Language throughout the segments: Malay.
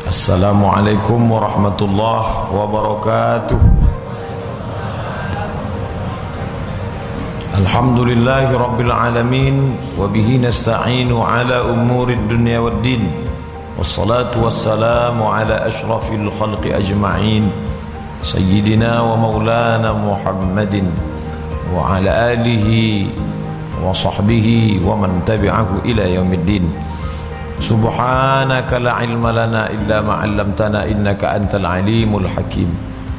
Assalamualaikum warahmatullahi wabarakatuh. Alhamdulillahi rabbil alamin wa bihi nasta'inu ala umurid dunya waddin. Wassalatu wassalamu ala ashrafil khalqi ajma'in sayyidina wa maulana Muhammadin wa ala alihi wa sahbihi wa man tabi'ahu ila yaumiddin. Subhanaka la ilma lana illa ma 'allamtana innaka antal alimul hakim.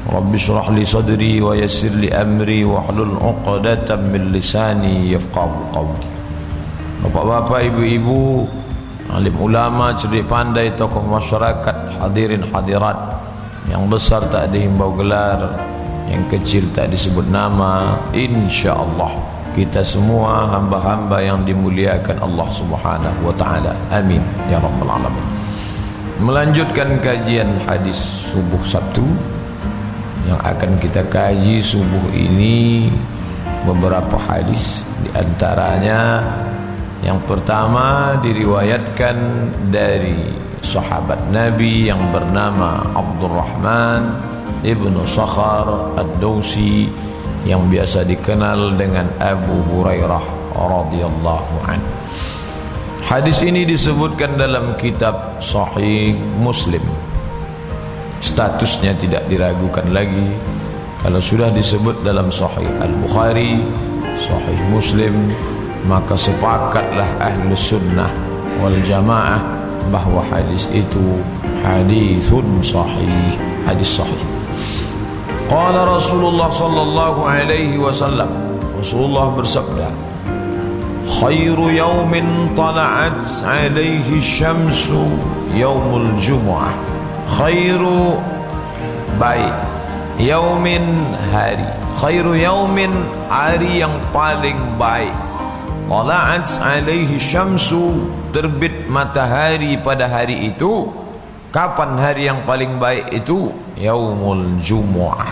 Rabbi shrah li sadri wa yassir li amri wa hlul 'uqdatam min lisani yafqahu qawli. Bapak-bapak, ibu-ibu, alim ulama, cerdik pandai, tokoh masyarakat, hadirin hadirat, yang besar tak dihimbau gelar, yang kecil tak disebut nama, insyaallah kita semua hamba-hamba yang dimuliakan Allah Subhanahu wa taala. Amin ya rabbal alamin. Melanjutkan kajian hadis subuh Sabtu, yang akan kita kaji subuh ini beberapa hadis, di antaranya yang pertama diriwayatkan dari sahabat Nabi yang bernama Abdurrahman ibnu Sakhar ad-Dawsi, yang biasa dikenal dengan Abu Hurairah radhiyallahu anhu. Hadis ini disebutkan dalam kitab Sahih Muslim. Statusnya tidak diragukan lagi. Kalau sudah disebut dalam Sahih Al-Bukhari, Sahih Muslim, maka sepakatlah ahlu sunnah wal jamaah bahwa hadis itu hadithun sahih, hadis sahih. Qala Rasulullah sallallahu alaihi wasallam, Rasulullah bersabda, khairu yaumin tala'at alaihi syamsu yaumul jumu'ah. Khairu baik, yaumin hari, khairu yaumin hari yang paling baik, tala'at alaihi syamsu terbit matahari pada hari itu. Kapan hari yang paling baik itu? Yaumul Jumu'ah,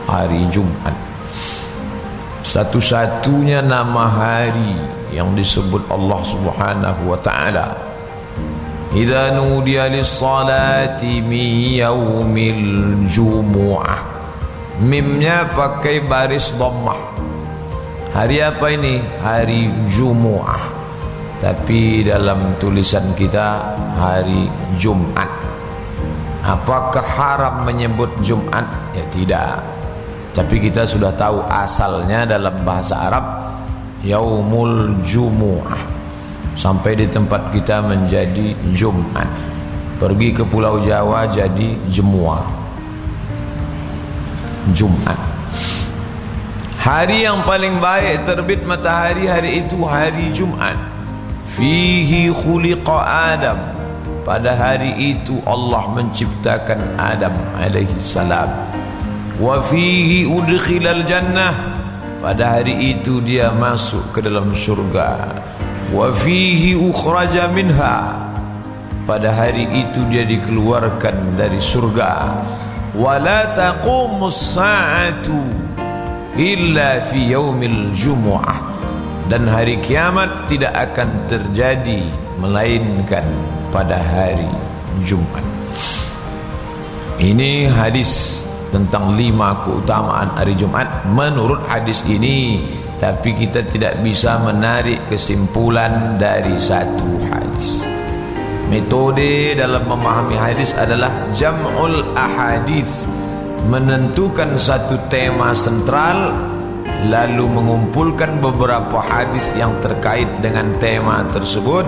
hari Jumat. Satu-satunya nama hari yang disebut Allah Subhanahu wa taala. Idza nudiya lis-salati min yaumil jumu'ah. Mimnya pakai baris dhammah. Hari apa ini? Hari Jumu'ah. Tapi dalam tulisan kita hari Jumat. Apakah haram menyebut Jumat? Ya tidak. Tapi kita sudah tahu asalnya dalam bahasa Arab Yaumul Jumu'ah. Sampai di tempat kita menjadi Jumat. Pergi ke Pulau Jawa jadi Jemua, Jumat. Hari yang paling baik terbit matahari hari itu hari Jumat. Fihi khuliqa Adam. Pada hari itu Allah menciptakan Adam alaihi salam. Wa fihi udkhilal jannah. Pada hari itu dia masuk ke dalam surga. Wa fihi ukhraja minha. Pada hari itu dia dikeluarkan dari surga. Wa la taqumus sa'atu illa fi yaumil jumu'ah. Dan hari kiamat tidak akan terjadi melainkan pada hari Jumat. Ini hadis tentang 5 keutamaan hari Jumat menurut hadis ini. Tapi kita tidak bisa menarik kesimpulan dari satu hadis. Metode dalam memahami hadis adalah jam'ul ahadits, menentukan satu tema sentral lalu mengumpulkan beberapa hadis yang terkait dengan tema tersebut,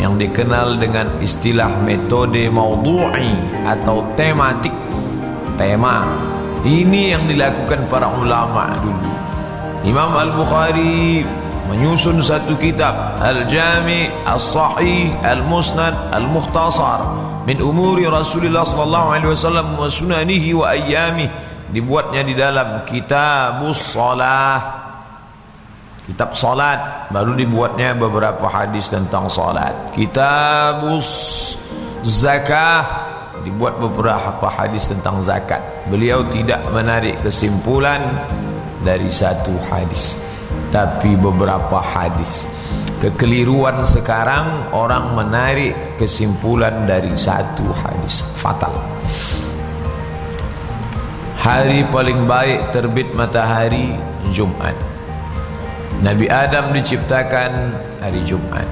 yang dikenal dengan istilah metode maudhu'i atau tematik. Tema ini yang dilakukan para ulama dulu. Imam Al-Bukhari menyusun satu kitab, Al-Jami' As-Sahih Al-Musnad Al-Mukhtasar min umuri Rasulullah sallallahu alaihi wasallam wa sunanihi wa ayyamih. Dibuatnya di dalam Kitabus Shalah, kitab salat. Baru dibuatnya beberapa hadis tentang salat. Kitabus Zakah, dibuat beberapa hadis tentang zakat. Beliau tidak menarik kesimpulan dari satu hadis, tapi beberapa hadis. Kekeliruan sekarang orang menarik kesimpulan dari satu hadis, fatal. Hari paling baik terbit matahari Jumat. Nabi Adam diciptakan hari Jumat,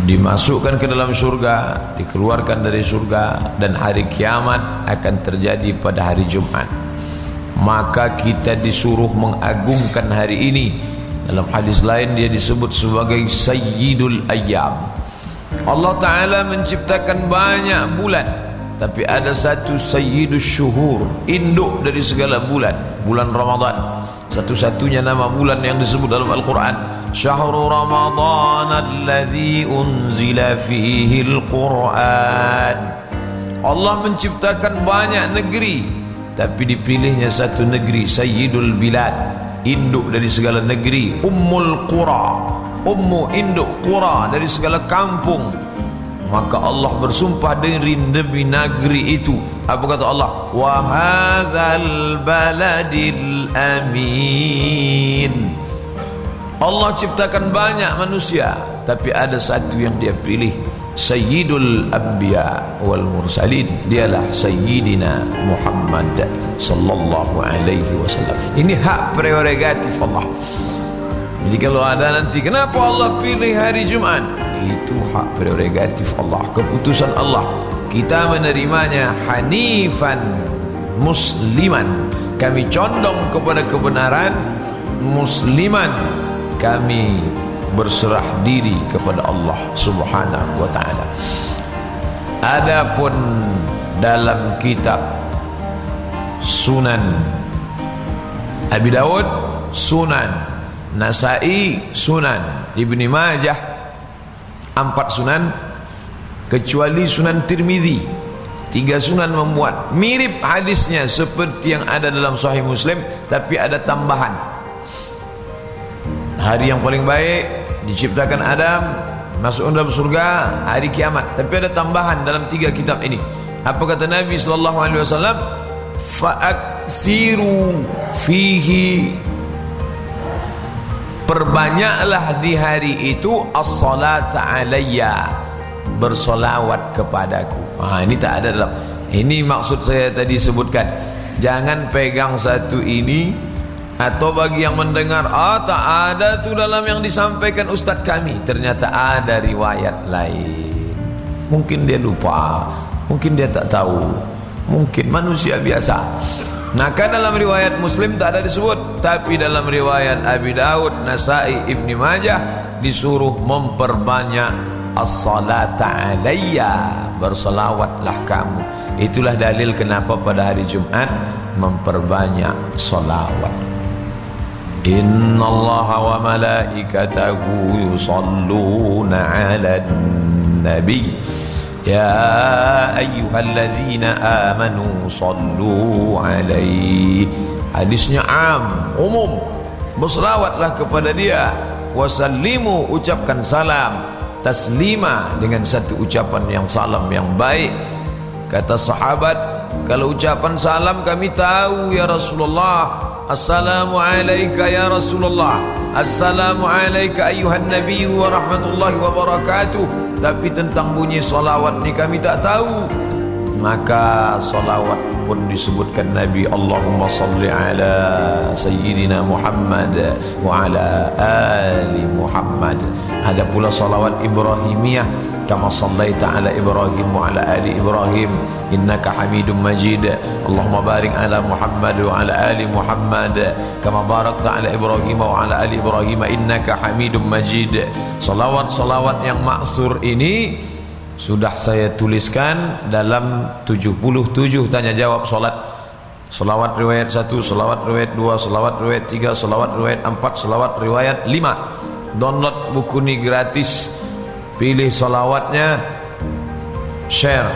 dimasukkan ke dalam surga, dikeluarkan dari surga, dan hari kiamat akan terjadi pada hari Jumat. Maka kita disuruh mengagungkan hari ini. Dalam hadis lain dia disebut sebagai Sayyidul Ayyam. Allah Ta'ala menciptakan banyak bulan, tapi ada satu Sayyidus Syuhur, induk dari segala bulan, bulan Ramadan. Satu-satunya nama bulan yang disebut dalam Al-Quran, Syahrul Ramadan alladzi unzila fihi Al-Quran. Allah menciptakan banyak negeri, tapi dipilihnya satu negeri, Sayyidul Bilad, induk dari segala negeri, Ummul Qura, ummu induk Qura, dari segala kampung. Maka Allah bersumpah demi negeri itu. Apa kata Allah? Wa hadzal baladil amin. Allah ciptakan banyak manusia, tapi ada satu yang dia pilih, Sayyidul Anbiya wal Mursalin. Dialah Sayyidina Muhammad sallallahu alaihi wasallam. Ini hak prerogatif Allah. Jadi kalau ada nanti kenapa Allah pilih hari Jumat, itu hak prerogatif Allah, keputusan Allah. Kita menerimanya hanifan musliman, kami condong kepada kebenaran, musliman, kami berserah diri kepada Allah Subhanahu wa ta'ala. Adapun dalam kitab Sunan Abi Dawud, Sunan Nasai, Sunan Ibni Majah, 4 sunan, kecuali Sunan Tirmidzi, 3 sunan memuat mirip hadisnya seperti yang ada dalam Sahih Muslim, tapi ada tambahan. Hari yang paling baik diciptakan Adam, masuk dalam surga, hari kiamat, tapi ada tambahan dalam 3 kitab ini. Apa kata Nabi sallallahu alaihi wasallam? Fa'aksiru fihi, perbanyaklah di hari itu as-salata alayya, bersolawat kepadaku. Ini tak ada dalam ini. Maksud saya tadi sebutkan, jangan pegang satu ini, atau bagi yang mendengar, tak ada tu dalam yang disampaikan ustaz kami, ternyata ada riwayat lain. Mungkin dia lupa, mungkin dia tak tahu, mungkin manusia biasa. Nah, kan dalam riwayat Muslim tak ada disebut, tapi dalam riwayat Abi Daud, Nasai, Ibni Majah disuruh memperbanyak as-salata alayya, bersolawatlah kamu. Itulah dalil kenapa pada hari Jumat memperbanyak solawat. Innallaha wa malaikatahu yusalluna 'alan nabi ya ayyuhalladzina amanu sallu alaihi. Hadisnya umum, berselawatlah kepada dia. Wasallimu, ucapkan salam. Taslima, dengan satu ucapan yang salam yang baik. Kata sahabat, kalau ucapan salam kami tahu ya Rasulullah, assalamu alayka ya Rasulullah, assalamu alayka ayyuhan nabi wa rahmatullahi wa barakatuh, tapi tentang bunyi salawat ni kami tak tahu. Maka salawat pun disebutkan Nabi, Allahumma salli ala Sayyidina Muhammad wa ala ali Muhammad. Ada pula salawat Ibrahimiyah, kama sallaita ala Ibrahim wa ala ali Ibrahim innaka Hamidum Majid. Allahumma barik ala Muhammad wa ala ali Muhammad kama barakta ala Ibrahim wa ala ali Ibrahim innaka Hamidum Majid. Salawat-salawat yang maksur ini sudah saya tuliskan dalam 77 tanya jawab solat. Salawat riwayat 1, salawat riwayat 2, salawat riwayat 3, salawat riwayat 4, salawat riwayat 5. Download buku ini gratis. Pilih salawatnya, share.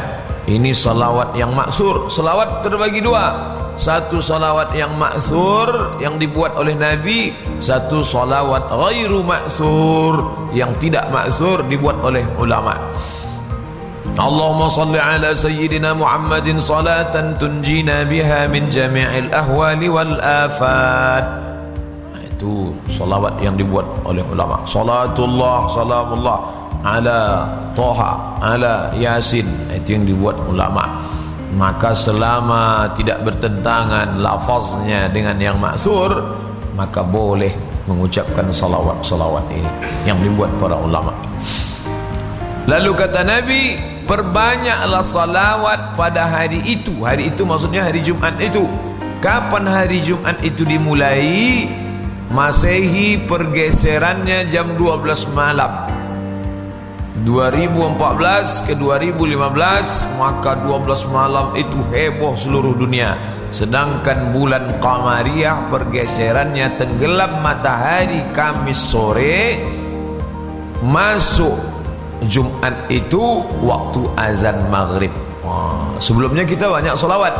Ini salawat yang maksur. Salawat terbagi 2. Satu salawat yang maksur yang dibuat oleh Nabi, satu salawat ghairu maksur yang tidak maksur dibuat oleh ulama. Allahumma salli ala Sayyidina Muhammadin salatan tunjina biha min jami'il ahwali wal afat. Itu salawat yang dibuat oleh ulama. Salatullah, salamullah ala Toha, ala Yasin. Itu yang dibuat ulama. Maka selama tidak bertentangan lafaznya dengan yang maksur, maka boleh mengucapkan salawat-salawat ini yang dibuat para ulama. Lalu kata Nabi, perbanyaklah salawat pada hari itu. Hari itu maksudnya hari Jumat itu. Kapan hari Jumat itu dimulai? Masehi pergeserannya jam 12 malam 2014 ke 2015, maka 12 malam itu heboh seluruh dunia. Sedangkan bulan Qamariyah pergeserannya tenggelam matahari Kamis sore, masuk Jumat itu waktu azan maghrib. Sebelumnya kita banyak solawat,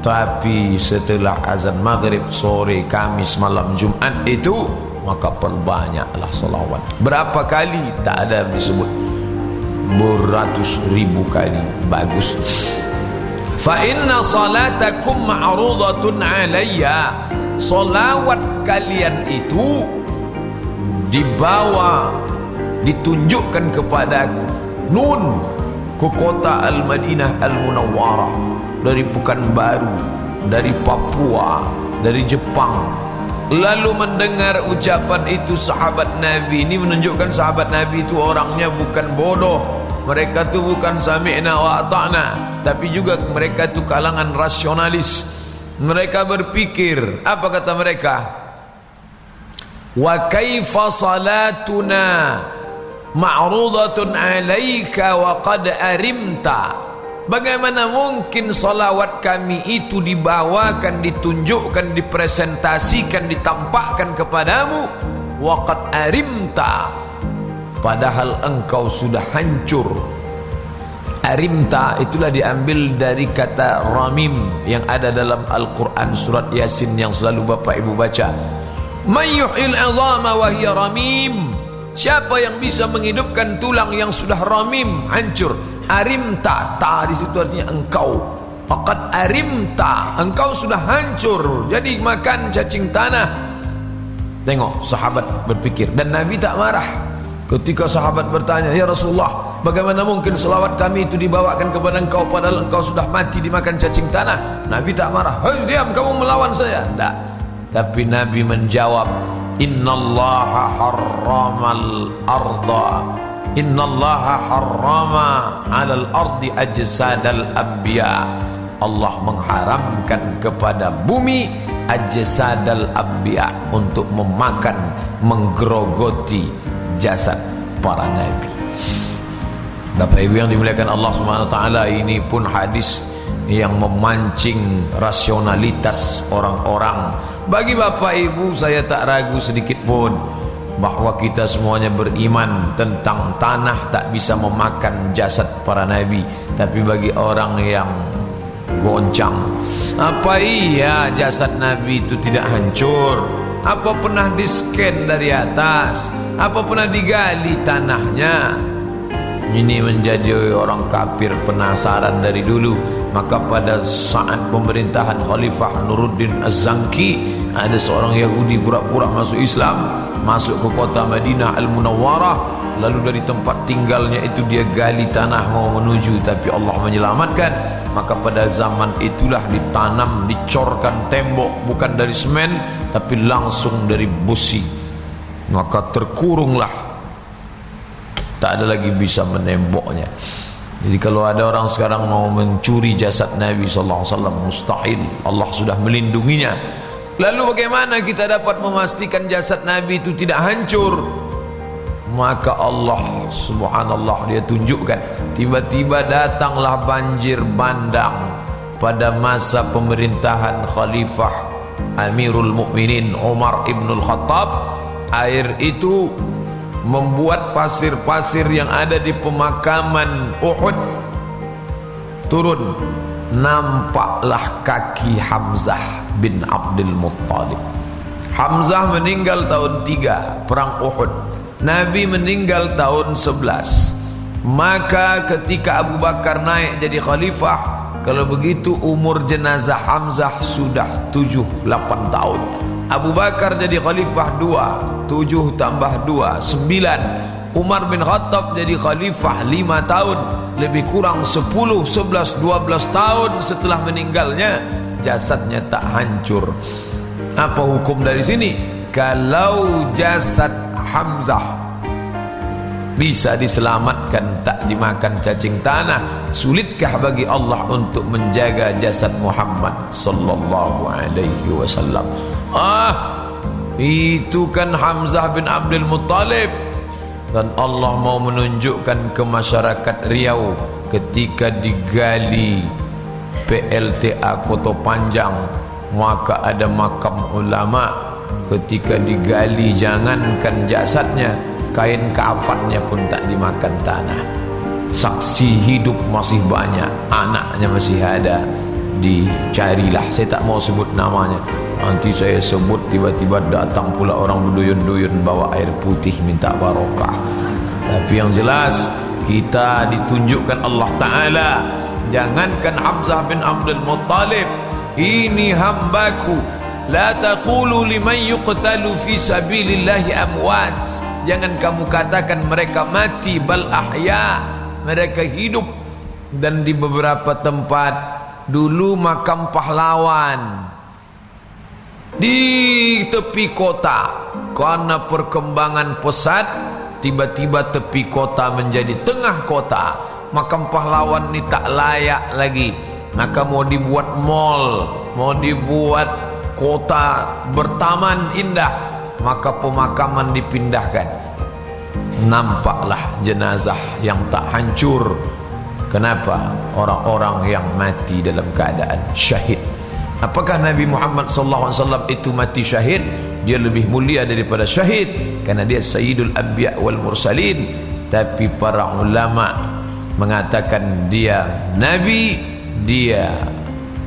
tapi setelah azan maghrib sore Kamis malam Jumat itu, maka perbanyaklah solawat. Berapa kali? Tak ada disebut, beratus ribu kali. Bagus. Fa inna salatakum ma'rudatun alayya. Solawat kalian itu dibawa, ditunjukkan kepadaku. Nun, ke kota Al-Madinah Al-Munawwarah, dari Pekanbaru, dari Papua, dari Jepang. Lalu mendengar ucapan itu sahabat Nabi. Ini menunjukkan sahabat Nabi itu orangnya bukan bodoh. Mereka itu bukan sami'na wa ata'na, tapi juga mereka itu kalangan rasionalis. Mereka berpikir, apa kata mereka? Wa kaifa salatuna ma'rudatun alaika wa qad arimta. Bagaimana mungkin salawat kami itu dibawakan, ditunjukkan, dipresentasikan, ditampakkan kepadamu, wa qad arimta, padahal engkau sudah hancur. Arimta itulah diambil dari kata ramim yang ada dalam Al-Quran surat Yasin yang selalu bapak ibu baca. Man yuhyil 'idhama wa hiya ramim. Siapa yang bisa menghidupkan tulang yang sudah ramim, hancur? Arimta, ta di situ artinya engkau. Faqad arimta, engkau sudah hancur, jadi makan cacing tanah. Tengok sahabat berpikir, dan Nabi tak marah. Ketika sahabat bertanya, ya Rasulullah, bagaimana mungkin selawat kami itu dibawakan kepada engkau padahal engkau sudah mati dimakan cacing tanah? Nabi tak marah. Hei, diam, kamu melawan saya. Tak. Tapi Nabi menjawab, innallaha harramal arda, innallaha harrama 'alal ardi ajsadal anbiya. Allah mengharamkan kepada bumi ajsadal anbiya, untuk memakan, menggerogoti jasad para nabi. Bapak Ibu yang dimuliakan Allah Subhanahu wa taala, ini pun hadis yang memancing rasionalitas orang-orang. Bagi Bapak Ibu, saya tak ragu sedikit pun bahwa kita semuanya beriman tentang tanah tak bisa memakan jasad para nabi. Tapi bagi orang yang goncang, apa iya jasad nabi itu tidak hancur? Apa pernah di-scan dari atas? Apa pernah digali tanahnya? Ini menjadi orang kafir penasaran dari dulu. Maka pada saat pemerintahan Khalifah Nuruddin Az-Zanki, ada seorang Yahudi pura-pura masuk Islam, masuk ke kota Madinah Al-Munawwarah. Lalu dari tempat tinggalnya itu dia gali tanah mau menuju, tapi Allah menyelamatkan. Maka pada zaman itulah ditanam, dicorkan tembok, bukan dari semen tapi langsung dari busi. Maka terkurunglah, tak ada lagi bisa menemboknya. Jadi kalau ada orang sekarang mau mencuri jasad Nabi sallallahu alaihi wasallam, mustahil. Allah sudah melindunginya. Lalu bagaimana kita dapat memastikan jasad Nabi itu tidak hancur? Maka Allah subhanallah, dia tunjukkan. Tiba-tiba datanglah banjir bandang pada masa pemerintahan Khalifah Amirul Mukminin Umar ibnul Khattab. Air itu membuat pasir-pasir yang ada di pemakaman Uhud turun. Nampaklah kaki Hamzah bin Abdul Muttalib. Hamzah meninggal tahun 3 perang Uhud. Nabi meninggal tahun 11. Maka ketika Abu Bakar naik jadi khalifah, kalau begitu umur jenazah Hamzah sudah 7-8 tahun. Abu Bakar jadi khalifah 2, 7 tambah 2, 9. Umar bin Khattab jadi khalifah 5 tahun, lebih kurang 10, 11, 12 tahun setelah meninggalnya, jasadnya tak hancur. Apa hukum dari sini? Kalau jasad Hamzah bisa diselamatkan, tak dimakan cacing tanah, sulitkah bagi Allah untuk menjaga jasad Muhammad sallallahu alaihi wasallam? Itu kan Hamzah bin Abdul Muttalib. Dan Allah mau menunjukkan ke masyarakat Riau ketika digali PLTA Kota Panjang, maka ada makam ulama. Ketika digali, jangankan jasadnya, kain kafannya pun tak dimakan tanah. Saksi hidup masih banyak, anaknya masih ada, dicarilah. Saya tak mau sebut namanya, nanti saya sebut tiba-tiba datang pula orang berduyun-duyun bawa air putih minta barokah. Tapi yang jelas kita ditunjukkan Allah Ta'ala, jangankan Hamzah bin Abdul Muttalib, ini hambaku, la taqulu liman yuqtalu fi sabilillahi amwat. Jangan kamu katakan mereka mati, bal ahya, mereka hidup. Dan di beberapa tempat dulu makam pahlawan di tepi kota, karena perkembangan pesat, tiba-tiba tepi kota menjadi tengah kota. Makam pahlawan ini tak layak lagi, maka mau dibuat mall, mau dibuat kota bertaman indah, maka pemakaman dipindahkan. Nampaklah jenazah yang tak hancur. Kenapa? Orang-orang yang mati dalam keadaan syahid. Apakah Nabi Muhammad SAW itu mati syahid? Dia lebih mulia daripada syahid karena dia Sayyidul Anbiya wal Mursalin. Tapi para ulama mengatakan dia Nabi, dia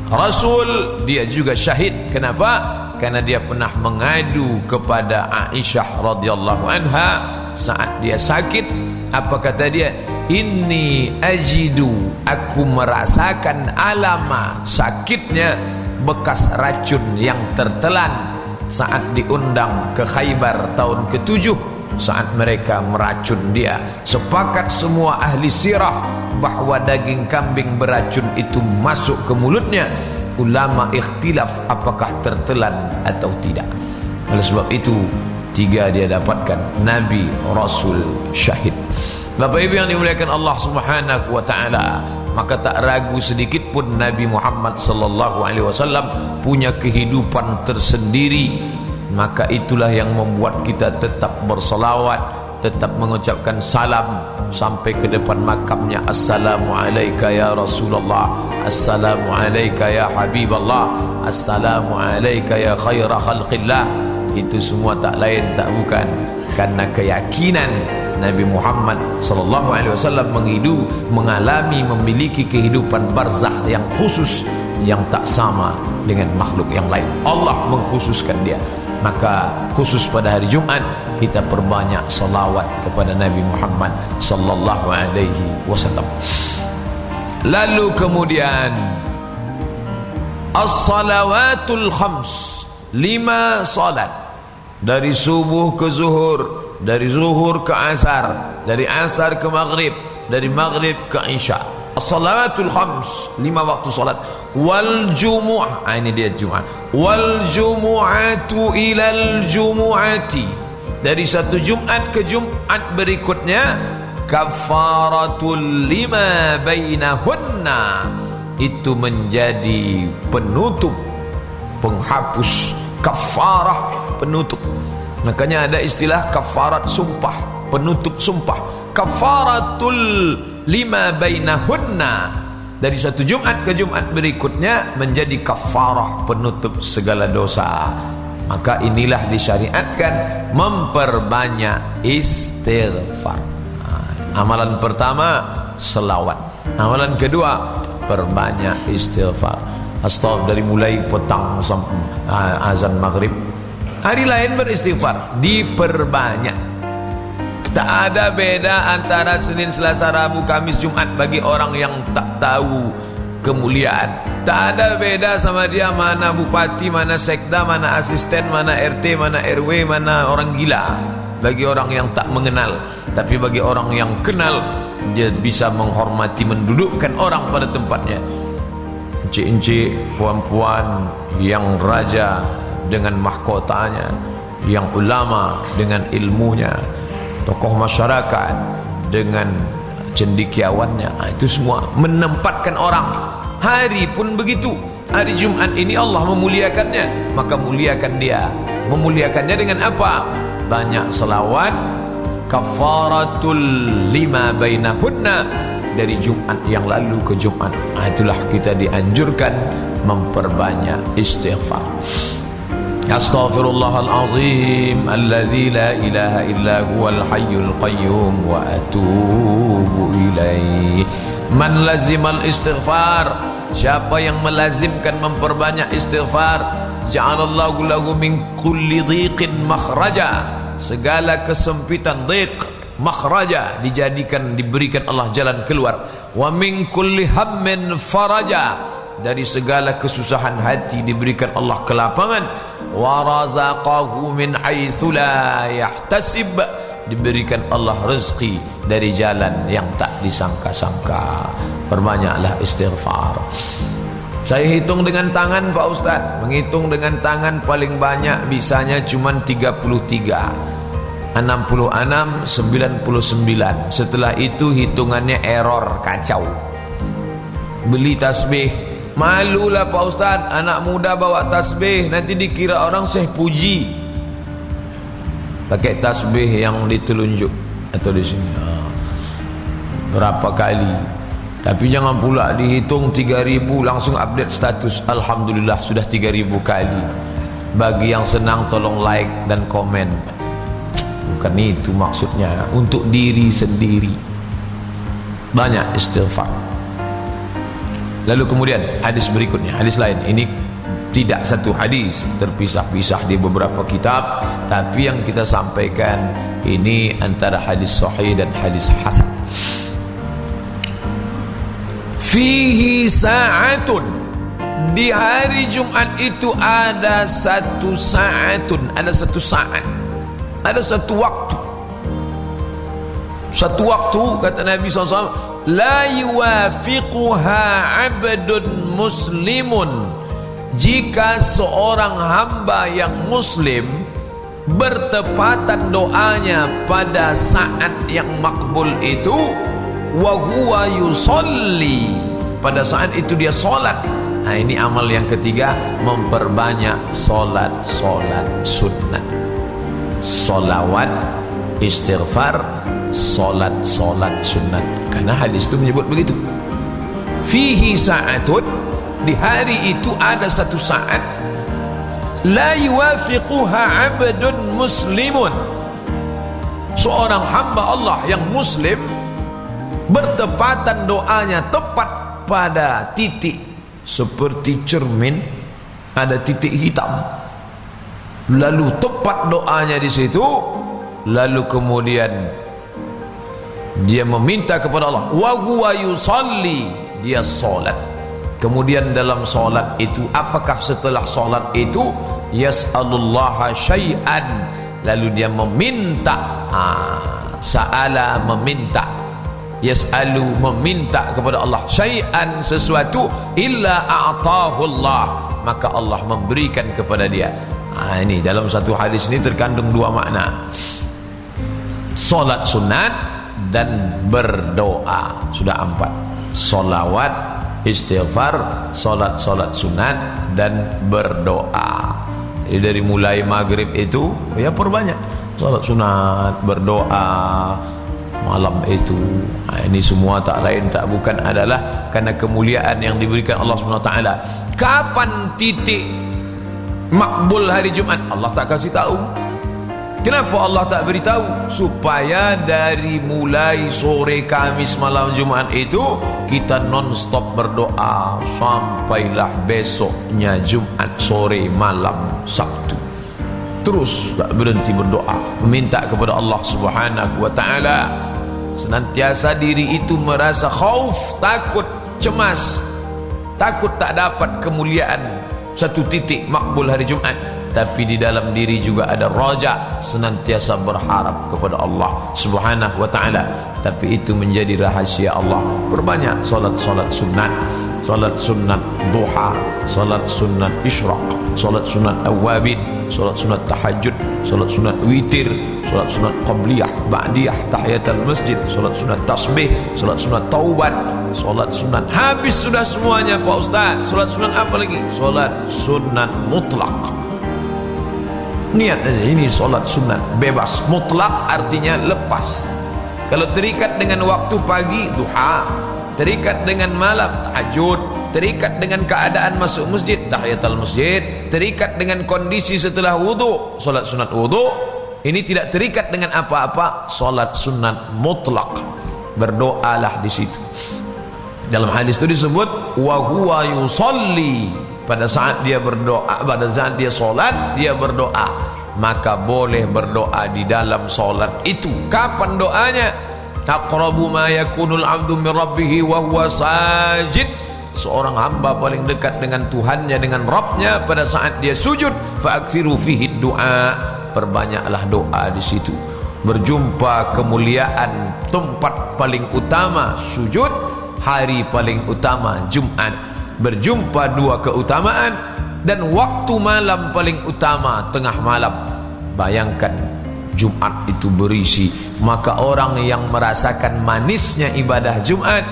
Rasul, dia juga syahid. Kenapa? Karena dia pernah mengadu kepada Aisyah radhiyallahu anha saat dia sakit. Apa kata dia? Inni ajidu, aku merasakan alama, sakitnya, bekas racun yang tertelan saat diundang ke Khaybar tahun ke-7, saat mereka meracun dia. Sepakat semua ahli sirah bahwa daging kambing beracun itu masuk ke mulutnya. Ulama ikhtilaf apakah tertelan atau tidak. Oleh sebab itu 3 dia dapatkan, Nabi, Rasul, Syahid. Bapak Ibu yang dimuliakan Allah Subhanahu wa taala, maka tak ragu sedikit pun Nabi Muhammad sallallahu alaihi wasallam punya kehidupan tersendiri. Maka itulah yang membuat kita tetap berselawat, tetap mengucapkan salam sampai ke depan makamnya. Assalamualaikum ya Rasulullah, Assalamualaikum ya Habiballah, Assalamualaikum ya khaira khalqillah. Itu semua tak lain tak bukan karena keyakinan Nabi Muhammad sallallahu alaihi wasallam mengalami, memiliki kehidupan barzakh yang khusus, yang tak sama dengan makhluk yang lain. Allah mengkhususkan dia. Maka khusus pada hari Jumat kita perbanyak salawat kepada Nabi Muhammad sallallahu alaihi wasallam. Lalu kemudian as-salawatul khams, 5 salat, dari subuh ke zuhur, dari zuhur ke asar, dari asar ke maghrib, dari maghrib ke isya. As-salawatul khams, 5 waktu salat. Wal jumu'ah, ini dia Jumat. Wal jumu'atu ilal jumu'ati, dari satu Jumat ke Jumat berikutnya. Kafaratul lima bainahunna, itu menjadi penutup, penghapus. Kafarah, penutup. Makanya ada istilah kafarat sumpah, penutup sumpah. Kafaratul lima bainahunna, dari satu Jumat ke Jumat berikutnya menjadi kafarah, penutup segala dosa. Maka inilah disyariatkan memperbanyak istighfar. Amalan pertama selawat, amalan kedua perbanyak istighfar. Astaghfir dari mulai petang sampai azan maghrib. Hari lain beristighfar, diperbanyak. Tak ada beda antara Senin, Selasa, Rabu, Kamis, Jumat bagi orang yang tak tahu kemuliaan. Tak ada beda sama dia mana bupati, mana sekda, mana asisten, mana RT, mana RW, mana orang gila. Bagi orang yang tak mengenal, tapi bagi orang yang kenal, dia bisa menghormati, mendudukkan orang pada tempatnya. Encik-encik, puan-puan, yang raja dengan mahkotanya, yang ulama dengan ilmunya, tokoh masyarakat dengan cendekiawannya, itu semua menempatkan orang. Hari pun begitu. Hari Jumat ini Allah memuliakannya, maka muliakan dia. Memuliakannya dengan apa? Banyak selawat, kafaratul lima bainahunna, dari Jumat yang lalu ke Jumat. Itulah kita dianjurkan memperbanyak istighfar. Astaghfirullahalazim alladzi la ilaha illa huwal hayyul qayyum wa atubu ilaih. Man lazimal istighfar, siapa yang melazimkan memperbanyak istighfar, ja'alallahu lahu min kulli dhiqin makhraja, segala kesempitan dhiq makhraja, diberikan Allah jalan keluar. Wa min kulli hammin faraja, dari segala kesusahan hati diberikan Allah kelapangan. Wa razaqahu min haitsu la yahtasib, diberikan Allah rezeki dari jalan yang tak disangka-sangka. Perbanyaklah istighfar. Saya hitung dengan tangan Pak Ustaz, menghitung dengan tangan paling banyak bisanya cuma 33, 66, 99. Setelah itu hitungannya error, kacau. Beli tasbih, malulah Pak Ustaz, anak muda bawa tasbih, nanti dikira orang Syekh Puji. Pakai tasbih yang ditelunjuk atau di sini. Berapa kali? Tapi jangan pula dihitung 3.000 langsung update status. Alhamdulillah sudah 3.000 kali. Bagi yang senang tolong like dan komen. Bukan itu maksudnya, untuk diri sendiri. Banyak istighfar. Lalu kemudian hadis berikutnya, hadis lain. Ini tidak satu hadis, terpisah-pisah di beberapa kitab, tapi yang kita sampaikan ini antara hadis sahih dan hadis hasan. Fihi sa'atun, di hari Jumat itu ada satu sa'atun, ada satu saat, ada satu waktu. Satu waktu, kata Nabi SAW, la yuwafiquha abdun muslimun, jika seorang hamba yang muslim bertepatan doanya pada saat yang makbul itu, wa huwa yusalli, pada saat itu dia solat. Nah, ini amal yang ketiga, memperbanyak solat sunnah, solawat, istighfar, solat sunnah. Karena hadis itu menyebut begitu. Fihi sa'atun, di hari itu ada satu saat, la yuwafiquha abdun muslimun, seorang hamba Allah yang muslim bertepatan doanya tepat pada titik, seperti cermin ada titik hitam, lalu tepat doanya di situ, lalu kemudian dia meminta kepada Allah, wa huwa yusalli, dia solat. Kemudian dalam solat itu, apakah setelah solat itu, yas'alullaha syai'an, lalu dia meminta, sa'ala meminta, yas'alu meminta kepada Allah, syai'an sesuatu, illa a'tahu Allah, maka Allah memberikan kepada dia. Ini dalam satu hadis ini terkandung dua makna, solat sunat dan berdoa. Sudah 4, solawat, istighfar, solat sunat dan berdoa. Jadi dari mulai maghrib itu ya perbanyak solat sunat, berdoa malam itu. Ini semua tak lain tak bukan adalah karena kemuliaan yang diberikan Allah SWT. Kapan titik makbul hari Jumat? Allah tak kasih tahu. Kenapa Allah tak beritahu? Supaya dari mulai sore Kamis malam Jumat itu kita non-stop berdoa sampailah besoknya Jumat sore malam Sabtu. Terus tak berhenti berdoa, meminta kepada Allah Subhanahu wa ta'ala. Senantiasa diri itu merasa khauf, takut, cemas. takut tak dapat kemuliaan satu titik makbul hari Jumat, tapi di dalam diri juga ada raja, senantiasa berharap kepada Allah Subhanahu wa ta'ala. Tapi itu menjadi rahasia Allah. Perbanyak solat-solat sunat, solat sunat duha, solat sunat isyraq, solat sunat awabin, solat sunat tahajud, solat sunat witir, solat sunat qabliyah, ba'diyah, tahiyatul masjid, solat sunat tasbih, solat sunat taubat, solat sunat. Habis sudah semuanya Pak Ustaz. Solat sunat apa lagi? Solat sunat mutlak. Niat aja, ini solat sunat bebas. Mutlak artinya lepas. Kalau terikat dengan waktu pagi duha, terikat dengan malam tahajud, terikat dengan keadaan masuk masjid tahiyatul masjid, terikat dengan kondisi setelah wudu solat sunat wudu. Ini tidak terikat dengan apa-apa, solat sunat mutlak. Berdoalah di situ. Dalam hadis itu disebut wa huwa yusalli, pada saat dia berdoa, pada saat dia solat dia berdoa, maka boleh berdoa di dalam solat itu. Kapan doanya? Aqrabu ma yakunul abdu min rabbih wa huwa sajid. Seorang hamba paling dekat dengan Tuhannya, dengan Rabbnya pada saat dia sujud. Fa'aksiru fihi du'a, perbanyaklah doa di situ. Berjumpa kemuliaan tempat paling utama sujud, hari paling utama Jumat. Berjumpa dua keutamaan, dan waktu malam paling utama tengah malam. Bayangkan Jumat itu berisi, maka orang yang merasakan manisnya ibadah Jumat,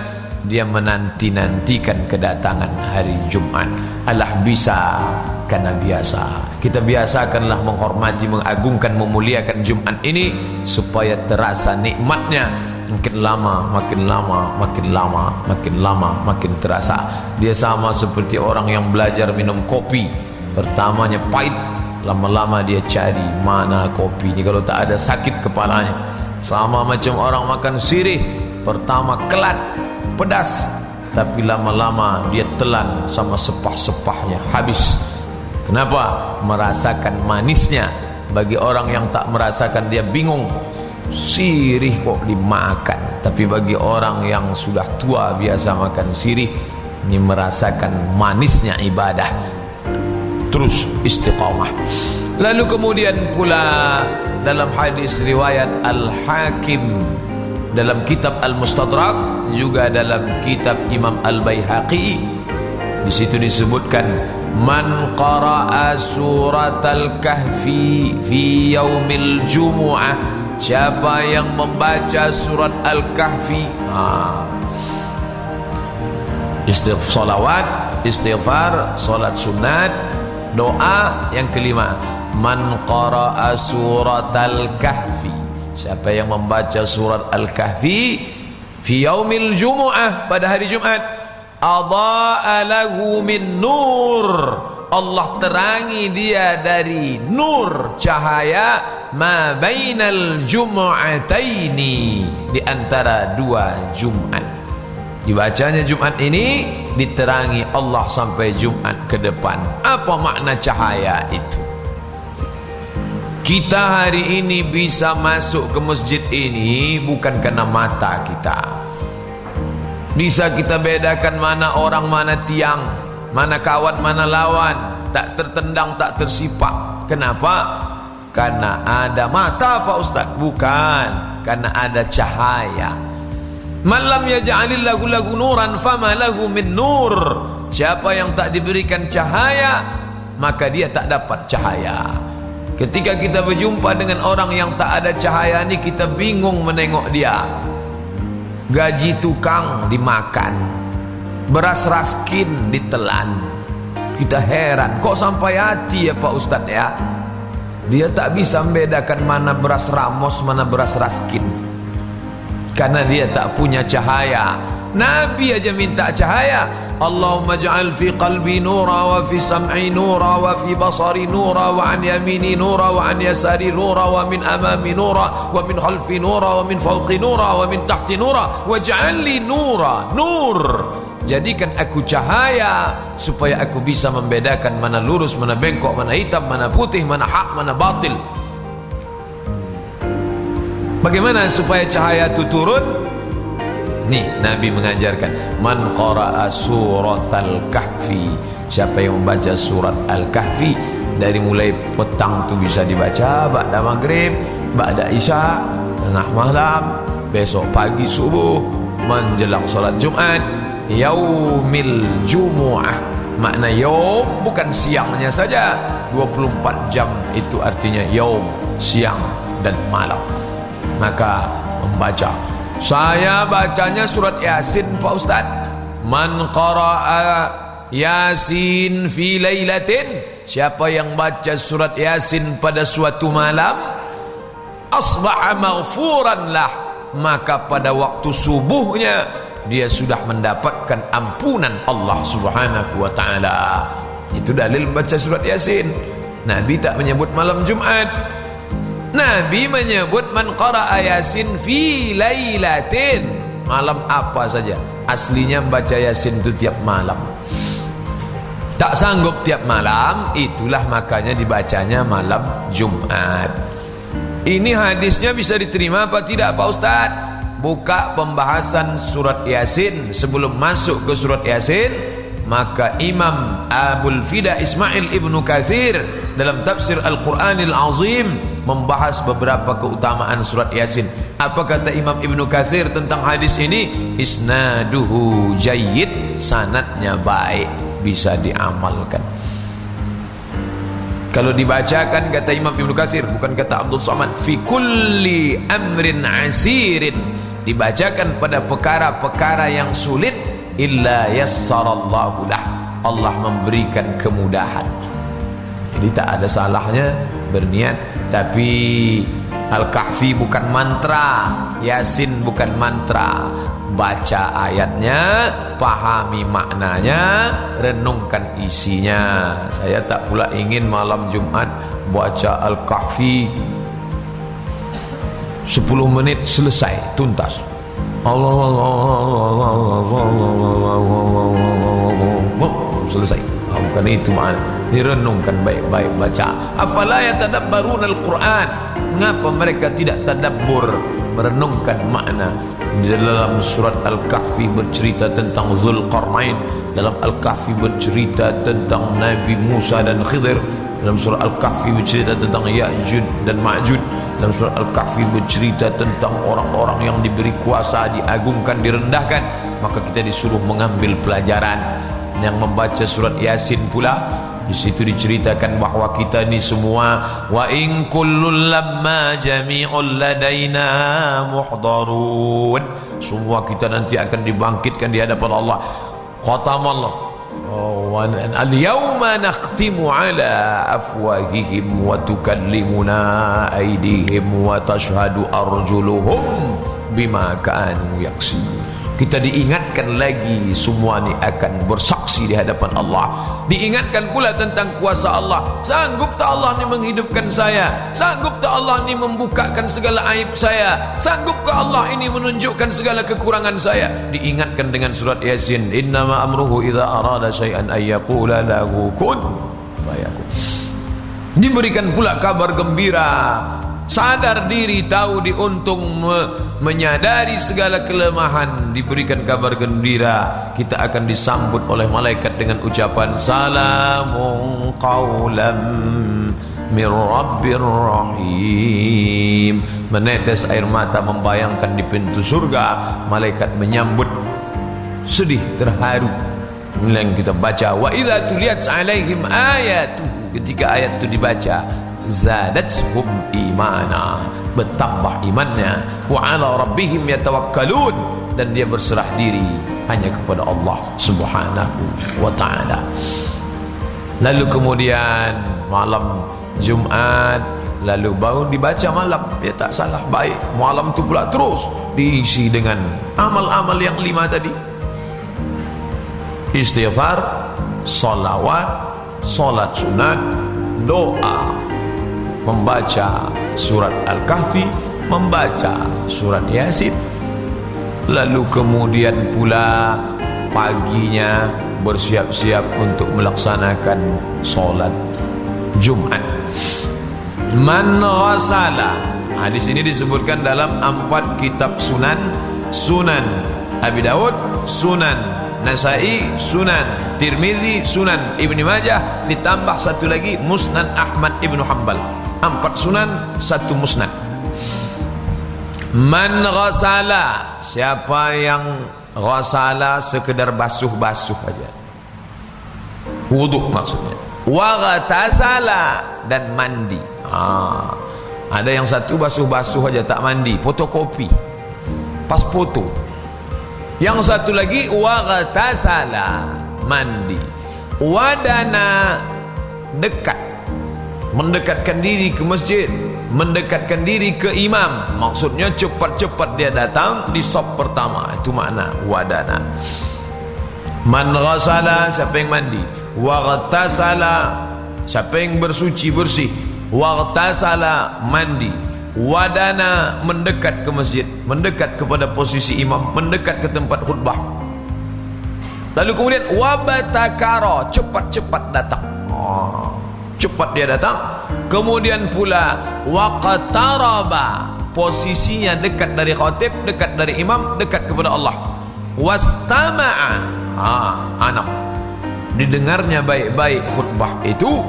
dia menanti-nantikan kedatangan hari Jumat. Alah bisa karena biasa. Kita biasakanlah menghormati, mengagungkan, memuliakan Jumat ini supaya terasa nikmatnya. Makin lama, makin lama, makin lama, makin lama, makin terasa. Dia sama seperti orang yang belajar minum kopi. Pertamanya pahit, lama-lama dia cari mana kopi ini kalau tak ada sakit kepalanya. Sama macam orang makan sirih, pertama kelat, pedas, tapi lama-lama dia telan sama sepah-sepahnya, habis. Kenapa? Merasakan manisnya. Bagi orang yang tak merasakan dia bingung, sirih kok dimakan. Tapi bagi orang yang sudah tua biasa makan sirih, ini merasakan manisnya ibadah. Terus istiqamah. Lalu kemudian pula dalam hadis riwayat Al-Hakim, dalam kitab Al-Mustadrak, juga dalam kitab Imam Al-Baihaqi, di situ disebutkan man qara'a suratal kahfi fi yaumil jumu'ah, siapa yang membaca surat Al-Kahfi, salawat, istighfar, salat sunat, doa. Yang kelima, man qara'a suratal kahfi, siapa yang membaca surat Al-Kahfi fi yaumil jumu'ah, pada hari Jumat, adha'a lahu min nur, Allah terangi dia dari nur, cahaya, ma bainal jumu'ataini, di antara dua Jumat. Dibacanya Jumat ini diterangi Allah sampai Jumat ke depan. Apa makna cahaya itu? Kita hari ini bisa masuk ke masjid ini bukan karena mata kita. Bisa kita bedakan mana orang, mana tiang, mana kawan, mana lawan, tak tertendang, tak tersipak. Kenapa? Karena ada mata Pak Ustaz? Bukan, karena ada cahaya. Man lam yaj'alillahu lahu nuran fama lahu min nur. Siapa yang tak diberikan cahaya, maka dia tak dapat cahaya. Ketika kita berjumpa dengan orang yang tak ada cahaya ini, kita bingung menengok dia. Gaji tukang dimakan, beras raskin ditelan. Kita heran, kok sampai hati ya Pak Ustaz ya? Dia tak bisa membedakan mana beras ramos, mana beras raskin, karena dia tak punya cahaya. Nabi aja minta cahaya. Allahumma ja'al fi qalbi nura, wa fi sam'i nura, wa fi basari nura, wa an yamini nura, wa an yasari nura, wa min amami nura, wa min khalfi nura, wa min fawqi nura, wa min tahti nura, wa ja'al li nura, nur. Jadikan aku cahaya supaya aku bisa membedakan mana lurus, mana bengkok, mana hitam, mana putih, mana hak, mana batil. Bagaimana supaya cahaya itu turun? Nih Nabi mengajarkan, man qara'a suratal kahfi, siapa yang membaca surat Al-Kahfi dari mulai petang tu bisa dibaca, ba'da maghrib, ba'da isya, tengah malam, besok pagi subuh, menjelang salat Jumat, yaumil jumu'ah. Makna yaum bukan siangnya saja, 24 jam itu artinya yaum, siang dan malam. Maka membaca, saya bacanya surat Yasin Pak Ustaz. Man qara'a Yasin fi lailatin, siapa yang baca surat Yasin pada suatu malam, asbaha maghfuran lah, maka pada waktu subuhnya dia sudah mendapatkan ampunan Allah Subhanahu wa taala. Itu dalil baca surat Yasin. Nabi tak menyebut malam Jumat. Nabi menyebut man qara'a Yasin fi lailatin, malam apa saja. Aslinya baca Yasin itu tiap malam. Tak sanggup tiap malam, itulah makanya dibacanya malam Jumat. Ini hadisnya bisa diterima apa tidak Pak Ustaz? Buka pembahasan surat Yasin. Sebelum masuk ke surat Yasin, maka Imam Abul Fida Ismail Ibnu Katsir dalam tafsir Al-Quranil Azim membahas beberapa keutamaan surat Yasin. Apa kata Imam Ibnu Katsir tentang hadis ini? Isnaduhu jayyid, sanadnya baik, bisa diamalkan. Kalau dibacakan, kata Imam Ibnu Katsir, bukan kata Abdul Somad, fi kulli amrin asirin, dibacakan pada perkara-perkara yang sulit, illa yassarallahu lah, Allah memberikan kemudahan. Jadi tak ada salahnya berniat. Tapi Al-Kahfi bukan mantra, Yasin bukan mantra. Baca ayatnya, pahami maknanya, renungkan isinya. Saya tak pula ingin malam Jumat baca Al-Kahfi 10 menit selesai, tuntas. Selesai. Bukan itu makna. Direnungkan baik-baik, baca. Afala yatadabbaruna al-Quran, mengapa mereka tidak tadabbur, merenungkan makna? Di dalam surat Al-Kahfi bercerita tentang Zulkarnain, dalam Al-Kahfi bercerita tentang Nabi Musa dan Khidir, dalam surat Al-Kahfi bercerita tentang Ya'jud dan Ma'jud, dalam surat Al-Kahfi bercerita tentang orang-orang yang diberi kuasa, diagungkan, direndahkan. Maka kita disuruh mengambil pelajaran. Yang membaca surat Yasin pula, di situ diceritakan bahawa kita ni semua, wa in kullun lamma jami'un ladaina muhdarun, semua kita nanti akan dibangkitkan di hadapan Allah. Khatamallah, al-yawma nakhtimu ala afwahihim wa tukallimuna aydihim wa tashhadu arjuluhum bima kanu yaksibun. Kita diingatkan lagi, semua ni akan bersaksi di hadapan Allah. Diingatkan pula tentang kuasa Allah. Sanggup tak Allah ni menghidupkan saya? Sanggup tak Allah ni membukakan segala aib saya? Sanggup tak Allah ini menunjukkan segala kekurangan saya? Diingatkan dengan surat Yasin, innama amruhu idza arada syai'an ay yaqula lahu kun fayakun. Diberikan pula kabar gembira, sadar diri, tahu diuntung, menyadari segala kelemahan, diberikan kabar gembira. Kita akan disambut oleh malaikat dengan ucapan salamun qawlam min rabbir rahim. Menetes air mata membayangkan di pintu surga, malaikat menyambut, sedih, terharu. Yang kita baca, wa idza tuliyat alaihim ayatuhu, ketika ayat itu dibaca, zadatuhum imana, bertambah imannya, wa ala rabbihim yatawakkalun, dan dia berserah diri hanya kepada Allah Subhanahu wa taala. Lalu kemudian malam Jumat, lalu baru dibaca malam, ya tak salah, baik. Malam tu pula terus diisi dengan amal-amal yang 5 tadi: istighfar, salawat, salat sunat, doa, membaca surat Al-Kahfi, membaca surat Yasin. Lalu kemudian pula paginya bersiap-siap untuk melaksanakan solat Jumat. Man ghasala, hadis ini disebutkan dalam 4 kitab sunan. Sunan Abi Daud, Sunan Nasai, Sunan Tirmizi, Sunan Ibnu Majah, ditambah satu lagi Musnad Ahmad Ibnu Hanbal. 4 sunan, 1 musnad. Man ghasala, siapa yang ghasala sekedar basuh-basuh aja, wuduk maksudnya. Wa ghatasala, dan mandi. Ada yang satu basuh-basuh aja tak mandi, fotokopi, pas foto. Yang satu lagi wa ghatasala, mandi. Wadana, dekat, mendekatkan diri ke masjid, mendekatkan diri ke imam. Maksudnya cepat-cepat dia datang di saf pertama. Itu makna wadana. Man ghasala, siapa yang mandi. Wa ghatasala, siapa yang bersuci bersih. Wa ghatasala, mandi. Wadana, mendekat ke masjid, mendekat kepada posisi imam, mendekat ke tempat khutbah. Lalu kemudian wabatakara, cepat-cepat datang. Cepat dia datang. Kemudian pula waqtaraba, posisinya dekat dari khatib, dekat dari imam, dekat kepada Allah. Wastama'a, anak, didengarnya baik-baik khutbah itu.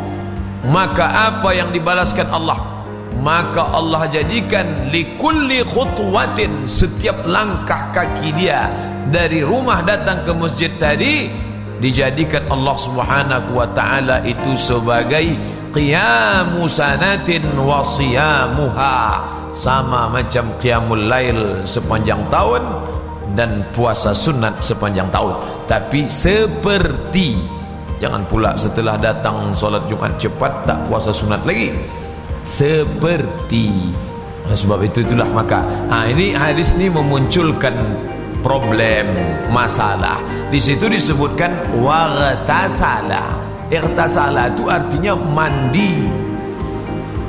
Maka apa yang dibalaskan Allah? Maka Allah jadikan likulli khutwatin, setiap langkah kaki dia dari rumah datang ke masjid tadi, dijadikan Allah Subhanahu wa ta'ala itu sebagai qiyamu sanatin wa siyamuha, sama macam qiyamul lail sepanjang tahun dan puasa sunat sepanjang tahun. Tapi seperti, jangan pula setelah datang solat Jumat cepat tak puasa sunat lagi. Seperti. Oleh sebab itulah maka ini hadis ini memunculkan problem, masalah. Di situ disebutkan waghtasala. Ightasala itu artinya mandi.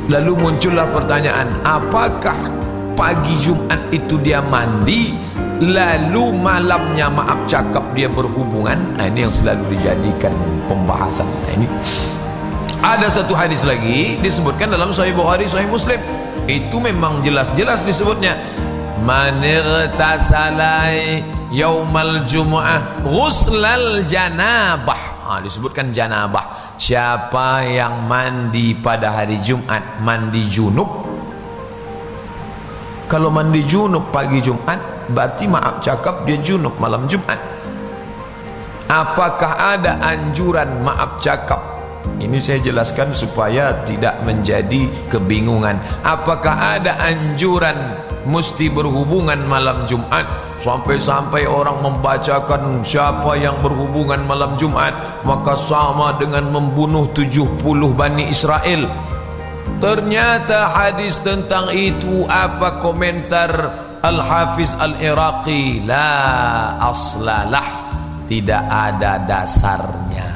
Lalu muncullah pertanyaan, apakah pagi Jumat itu dia mandi, lalu malamnya maaf cakap dia berhubungan? Ini yang selalu dijadikan pembahasan. Ini ada satu hadis lagi disebutkan dalam Sahih Bukhari, Sahih Muslim. Itu memang jelas-jelas disebutnya, man ightasala yaumal jumu'ah ghuslal janabah. Disebutkan janabah, siapa yang mandi pada hari Jumat, mandi junub. Kalau mandi junub pagi Jumat, berarti maaf cakap dia junub malam Jumat. Apakah ada anjuran maaf cakap? Ini saya jelaskan supaya tidak menjadi kebingungan. Apakah ada anjuran mesti berhubungan malam Jumat? Sampai-sampai orang membacakan siapa yang berhubungan malam Jumat maka sama dengan membunuh 70 Bani Israel. Ternyata hadis tentang itu, apa komentar Al-Hafiz Al-Iraqi? La aslalah, tidak ada dasarnya.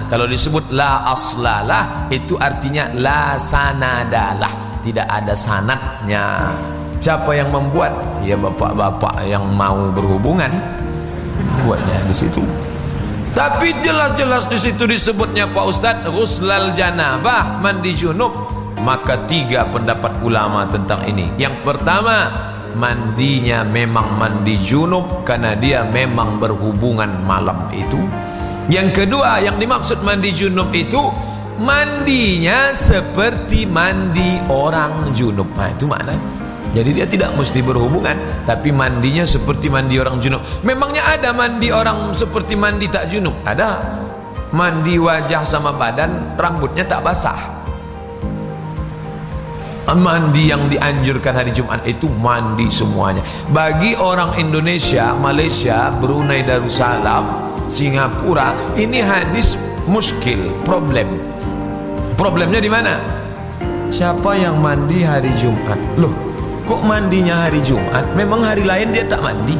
Kalau disebut la aslalah itu artinya la sanadalah, tidak ada sanadnya. Siapa yang membuat? Ya bapak-bapak yang mau berhubungan buatnya di situ. Tapi jelas-jelas di situ disebutnya Pak Ustadz ghuslal janabah, mandi junub. Maka 3 pendapat ulama tentang ini. Yang pertama, mandinya memang mandi junub karena dia memang berhubungan malam itu. Yang kedua, yang dimaksud mandi junub itu mandinya seperti mandi orang junub. Itu maknanya. Jadi dia tidak mesti berhubungan, tapi mandinya seperti mandi orang junub. Memangnya ada mandi orang seperti mandi tak junub? Ada. Mandi wajah sama badan, rambutnya tak basah. Mandi yang dianjurkan hari Jumat itu mandi semuanya. Bagi orang Indonesia, Malaysia, Brunei Darussalam, Singapura, ini hadis muskil, problem. Problemnya di mana? Siapa yang mandi hari Jumat? Loh, kok mandinya hari Jumat? Memang hari lain dia tak mandi.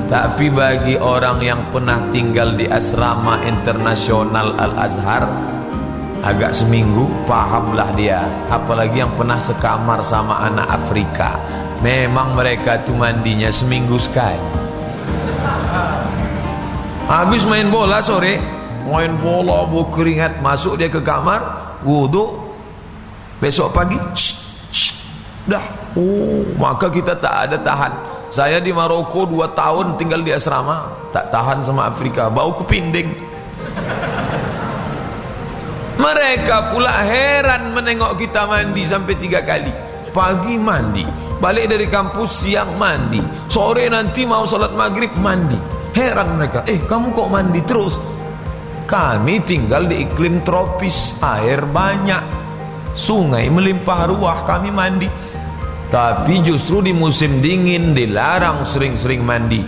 Tapi bagi orang yang pernah tinggal di asrama internasional Al-Azhar agak seminggu, pahamlah dia. Apalagi yang pernah sekamar sama anak Afrika, memang mereka tuh mandinya seminggu sekali. Habis main bola sore, main bola berkeringat, masuk dia ke kamar, wudhu. Besok pagi dah Oh, maka kita tak ada tahan. Saya di Maroko 2 tahun tinggal di asrama, tak tahan sama Afrika, bau kepinding. Mereka pula heran menengok kita mandi sampai 3 kali. Pagi mandi, balik dari kampus siang mandi, sore nanti mau salat maghrib mandi. Heran mereka, kamu kok mandi terus? Kami tinggal di iklim tropis, air banyak, sungai melimpah ruah, kami mandi. Tapi justru di musim dingin dilarang sering-sering mandi.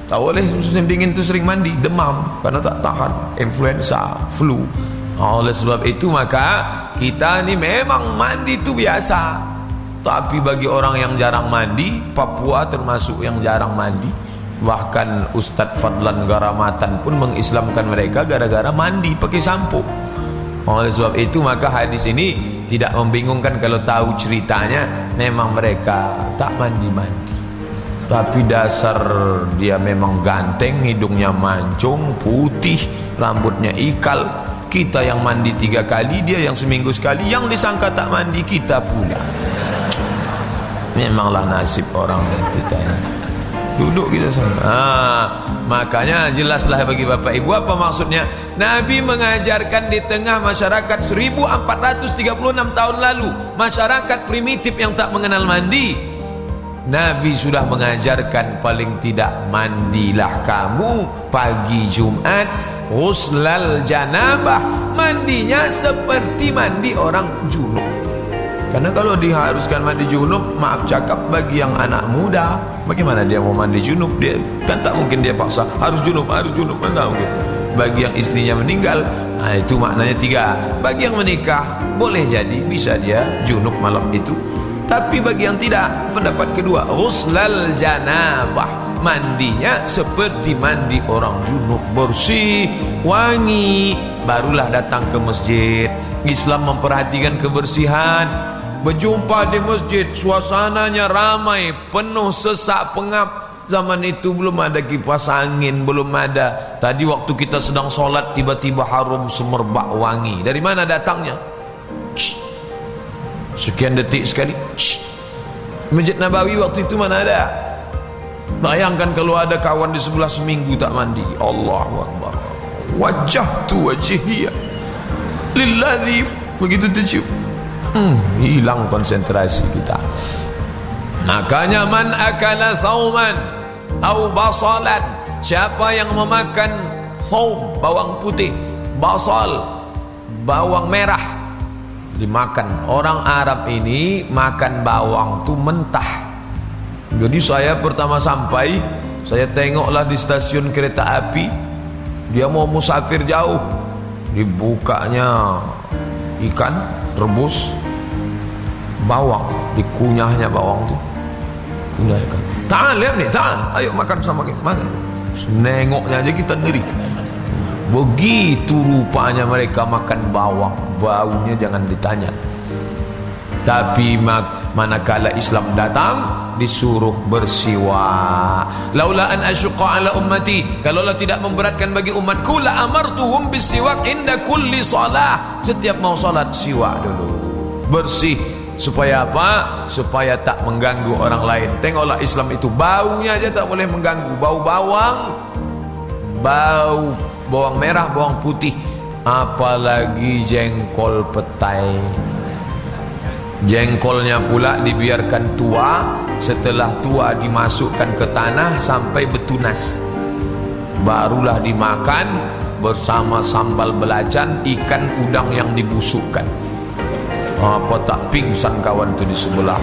Tak boleh musim dingin itu sering mandi, demam karena tak tahan, influenza, flu. Oleh sebab itu maka kita ni memang mandi itu biasa. Tapi bagi orang yang jarang mandi, Papua termasuk yang jarang mandi. Bahkan Ustadz Fadlan Garamatan pun mengislamkan mereka gara-gara mandi pakai sampo. Oleh sebab itu maka hadis ini tidak membingungkan kalau tahu ceritanya. Memang mereka tak mandi-mandi, tapi dasar dia memang ganteng, hidungnya mancung, putih, rambutnya ikal. Kita yang mandi 3 kali, dia yang seminggu sekali. Yang disangka tak mandi, kita pula. Memanglah nasib orang kita ini. Duduk kita sana. Makanya jelaslah bagi bapak ibu apa maksudnya. Nabi mengajarkan di tengah masyarakat 1436 tahun lalu, masyarakat primitif yang tak mengenal mandi. Nabi sudah mengajarkan paling tidak mandilah kamu pagi Jumat ghuslal janabah, mandinya seperti mandi orang junub. Karena kalau diharuskan mandi junub, maaf cakap, bagi yang anak muda, bagaimana dia mau mandi junub? Dia kan tak mungkin dia paksa harus junub, kan tak mungkin. Bagi yang istrinya meninggal, itu maknanya 3. Bagi yang menikah, boleh jadi bisa dia junub malam itu. Tapi bagi yang tidak, pendapat kedua, ghuslal janabah, mandinya seperti mandi orang junub, bersih, wangi, barulah datang ke masjid. Islam memperhatikan kebersihan. Berjumpa di masjid, suasananya ramai, penuh, sesak, pengap. Zaman itu belum ada kipas angin, belum ada. Tadi waktu kita sedang solat, tiba-tiba harum semerbak wangi. Dari mana datangnya? Sekian detik sekali. Masjid Nabawi waktu itu mana ada? Bayangkan kalau ada kawan di sebelah seminggu tak mandi. Allahu Akbar. Wajjahtu wajhiya lilladzi, begitu tercium. Hilang konsentrasi kita. Makanya man akala sauman au basalan, siapa yang memakan saum, bawang putih, basal, bawang merah, dimakan. Orang Arab ini makan bawang tu mentah. Jadi saya pertama sampai, saya tengoklah di stasiun kereta api, dia mau musafir jauh, dibukanya ikan rebus, bawang, dikunyahnya bawang tu, kunyah ikan. Ta'al, lihat nih, ta'al, ayo makan sama kita, makan. Nengoknya aja kita ngeri. Begitu rupanya mereka makan bawang, baunya jangan ditanya. Tapi manakala Islam datang, disuruh bersiwak. Laula an asyqa ala ummati, kalaulah tidak memberatkan bagi umatku, la amartuhum bisiwak inda kulli salah. Setiap mau salat siwak dulu, bersih. Supaya apa? Supaya tak mengganggu orang lain. Tengoklah Islam itu, baunya aja tak boleh mengganggu. Bau bawang, bau bawang merah, bawang putih, apalagi jengkol petai. Jengkolnya pula dibiarkan tua, setelah tua dimasukkan ke tanah sampai betunas, barulah dimakan bersama sambal belacan, ikan udang yang dibusukkan. Apa tak pingsan kawan tu di sebelah.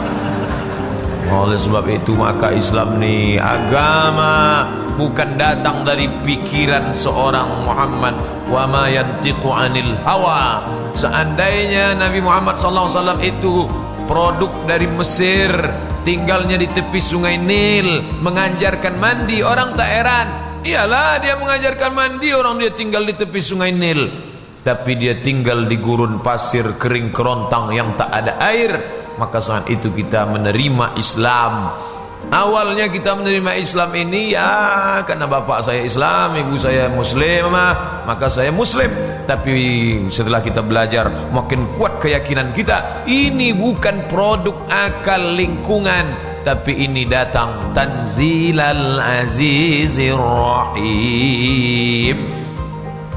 Oleh sebab itu maka Islam ni agama bukan datang dari pikiran seorang Muhammad. Wa ma yantiqu anil hawa. Seandainya Nabi Muhammad SAW itu produk dari Mesir, tinggalnya di tepi sungai Nil, mengajarkan mandi, orang tak heran. Iyalah dia mengajarkan mandi, orang dia tinggal di tepi sungai Nil. Tapi dia tinggal di gurun pasir kering kerontang yang tak ada air. Maka saat itu kita menerima Islam. Awalnya kita menerima Islam ini ya karena bapak saya Islam, ibu saya muslimah, maka saya muslim. Tapi setelah kita belajar, makin kuat keyakinan kita, ini bukan produk akal lingkungan, tapi ini datang tanzilal azizir rahim.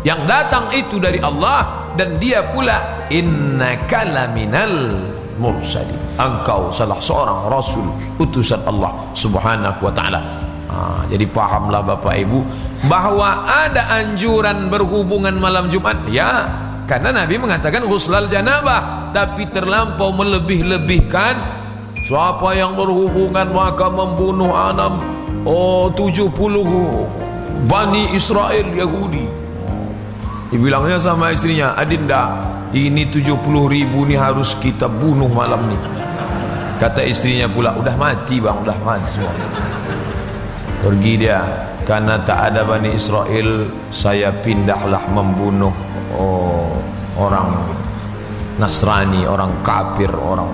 Yang datang itu dari Allah, dan dia pula innaka laminal mursalin, engkau salah seorang rasul utusan Allah subhanahu wa ta'ala. Jadi pahamlah Bapak Ibu bahwa ada anjuran berhubungan malam Jumat, ya, karena Nabi mengatakan ghuslal janabah, tapi terlampau melebih-lebihkan. Siapa yang berhubungan maka membunuh 70 Bani Israel Yahudi. Dibilangnya sama istrinya, Adinda, ini 70.000 nih harus kita bunuh malam nih. Kata istrinya pula, udah mati bang, udah mati semua. Pergi dia, karena tak ada Bani Israel, saya pindahlah membunuh orang Nasrani, orang kafir, orang.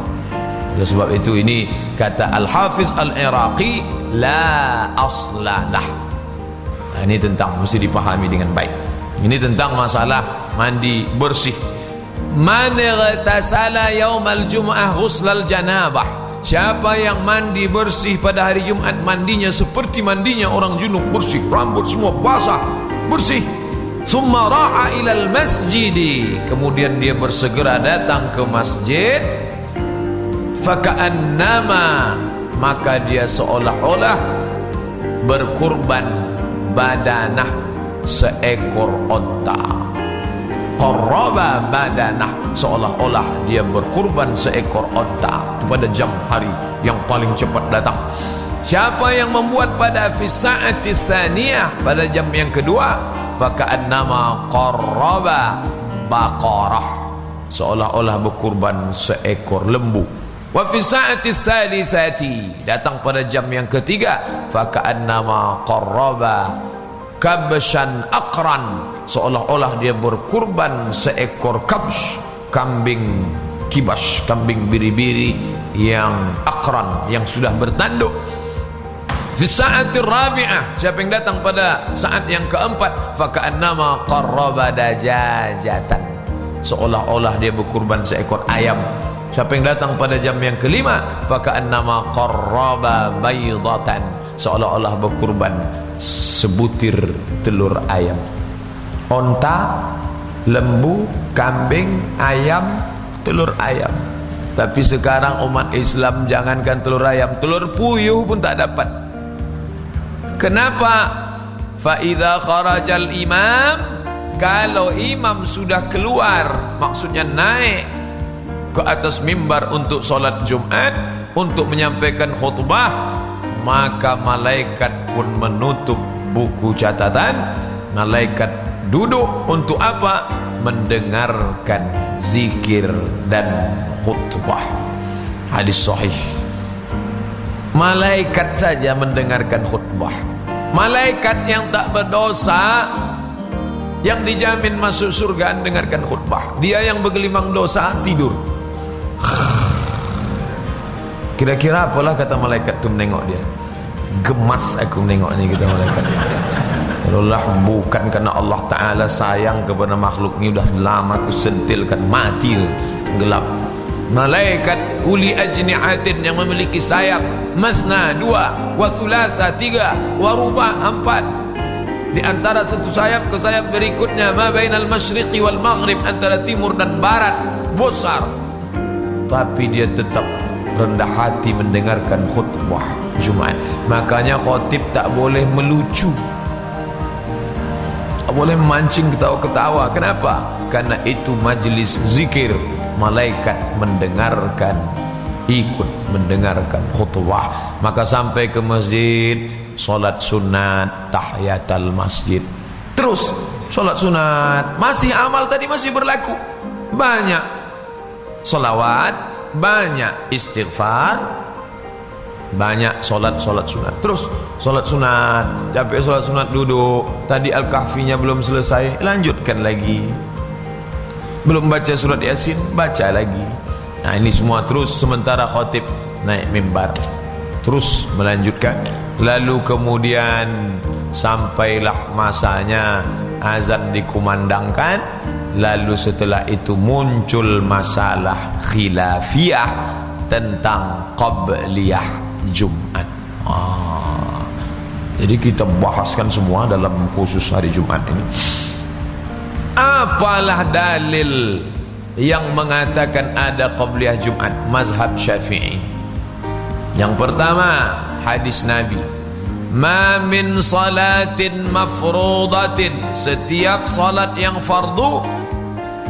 Oleh sebab itu ini kata Al-Hafiz Al-Iraqi, la aslalah. Ini tentang mesti dipahami dengan baik. Ini tentang masalah mandi bersih. Man igtasala yaumal jum'ah ghuslal janabah, siapa yang mandi bersih pada hari Jumat, mandinya seperti mandinya orang junub, bersih, rambut semua basah, bersih. Summa raha ilal masjidi, kemudian dia bersegera datang ke masjid. Faka'annama, maka dia seolah-olah berkurban badanah, seekor onta. Qarraba badanah, seolah-olah dia berkurban seekor onta pada jam hari yang paling cepat datang. Siapa yang membuat pada fi sa'ati tsaniyah, pada jam yang kedua, faka'annama qarraba baqarah, seolah-olah berkurban seekor lembu. Wa fi sa'ati tsalitsati, datang pada jam yang ketiga, faka'annama qarraba kabshan aqran, seolah-olah dia berkurban seekor kabsh, kambing kibas, kambing biri-biri yang aqran, yang sudah bertanduk. Fi sa'atir rabi'ah, siapa yang datang pada saat yang keempat, faka'annama qarraba dajajatan, seolah-olah dia berkurban seekor ayam. Siapa yang datang pada jam yang kelima, faka'annama qarraba baydatan, seolah-olah berkurban sebutir telur ayam. Onta, lembu, kambing, ayam, telur ayam. Tapi sekarang umat Islam jangankan telur ayam, telur puyuh pun tak dapat. Kenapa? Fa idza kharajal imam, kalau imam sudah keluar, maksudnya naik ke atas mimbar untuk solat Jumat, untuk menyampaikan khutbah, maka malaikat pun menutup buku catatan. Malaikat duduk untuk apa? Mendengarkan zikir dan khutbah. Hadis sahih. Malaikat saja mendengarkan khutbah. Malaikat yang tak berdosa, yang dijamin masuk surga, dengarkan khutbah. Dia yang bergelimang dosa tidur. Kira-kira apalah kata malaikat tu menengok dia? Gemas aku menengok ni, kata malaikat. Kalaulah bukan karena Allah Ta'ala sayang kepada makhluk ni, dah lama aku sentilkan, mati, tenggelam. Malaikat uli ajni'atin, yang memiliki sayap, masna 2, wa thulatha 3, wa ruba 4. Di antara satu sayap ke sayap berikutnya, ma bainal masyriqi wal maghrib, antara timur dan barat, besar. Tapi dia tetap rendah hati mendengarkan khutbah Jumat. Makanya khotib tak boleh melucu, tak boleh memancing ketawa-ketawa. Kenapa? Karena itu majlis zikir. Malaikat mendengarkan, ikut mendengarkan khutbah. Maka sampai ke masjid, solat sunat, tahiyatul masjid. Terus solat sunat, masih amal tadi masih berlaku. Banyak salawat, banyak istighfar, banyak solat sunat. Terus solat sunat, capek solat sunat, duduk. Tadi Al-Kahfinya belum selesai, lanjutkan lagi. Belum baca surat Yasin, baca lagi. Nah ini semua terus sementara khotib naik mimbar. terus melanjutkan. Lalu kemudian sampailah masanya azan dikumandangkan. Lalu setelah itu muncul masalah khilafiyah tentang qabliyah Jumat. Jadi kita bahaskan semua dalam khusus hari Jumat ini. Apalah dalil yang mengatakan ada qabliyah Jumat? Mazhab Syafi'i. Yang pertama, hadis Nabi, ma min salatin mafrudatin, setiap salat yang fardu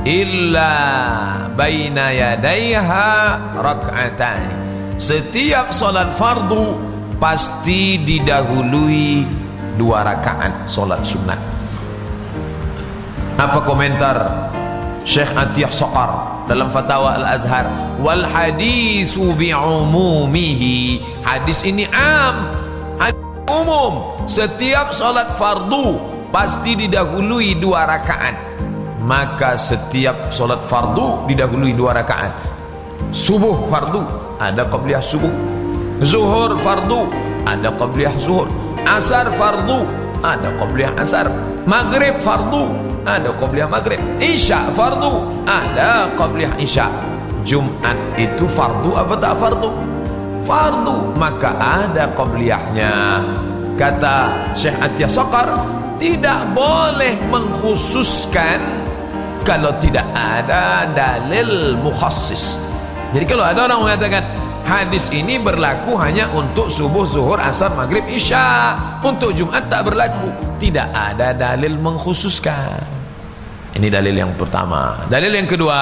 illa baina yadaiha rak'atani, setiap salat fardu pasti didahului 2 rakaat salat sunat. Apa komentar Syekh Atiyah Soqar dalam Fatwa Al-Azhar? Wal hadisu bi'umumihi, hadis ini umum, setiap salat fardu pasti didahului 2 rakaat. Maka setiap salat fardu didahului 2 rakaat. Subuh fardu, ada qabliyah subuh. Zuhur fardu, ada qabliyah zuhur. Asar fardu, ada qabliyah asar. Maghrib fardu, ada qabliyah maghrib. Isya fardu, ada qabliyah isya. Jumat itu fardu apa tak fardu? Fardu, maka ada qabliyahnya. Kata Syekh Atiyah Soqar, tidak boleh mengkhususkan kalau tidak ada dalil mukhassis. Jadi kalau ada orang mengatakan hadis ini berlaku hanya untuk subuh, zuhur, asar, maghrib, isya, untuk Jumat tak berlaku, tidak ada dalil mengkhususkan. Ini dalil yang pertama. Dalil yang kedua,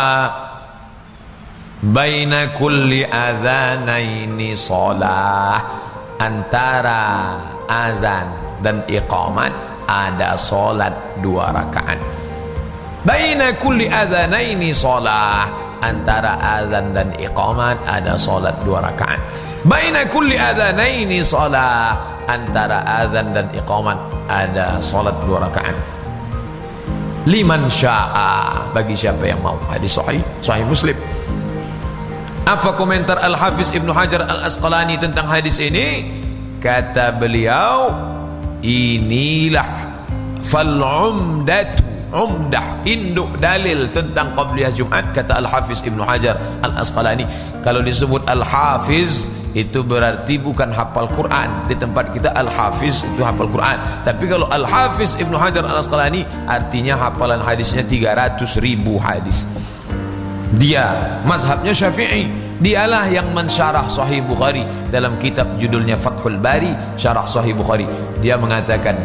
baina kulli adzanaini shalah, antara azan dan iqamat ada salat 2 rakaat. Baina kulli adzanaini shalah, antara azan dan iqamat ada salat 2 rakaat. Baina kulli adzanaini shalah, antara azan dan iqamat ada salat 2 rakaat. Liman syaa, bagi siapa yang mau. Hadis sahih Muslim. Apa komentar Al-Hafiz Ibnu Hajar Al-Asqalani tentang hadis ini? Kata beliau, inilah fal-umdatu, umdah, induk dalil tentang qabliyah Jumat. Kata Al-Hafiz Ibnu Hajar Al-Asqalani, kalau disebut Al-Hafiz itu berarti bukan hafal Quran. Di tempat kita Al-Hafiz itu hafal Quran, tapi kalau Al-Hafiz Ibnu Hajar Al-Asqalani artinya hafalan hadisnya 300.000 hadis. Dia mazhabnya Syafi'i, dialah yang mensyarah Sahih Bukhari dalam kitab judulnya Fathul Bari, syarah Sahih Bukhari. Dia mengatakan,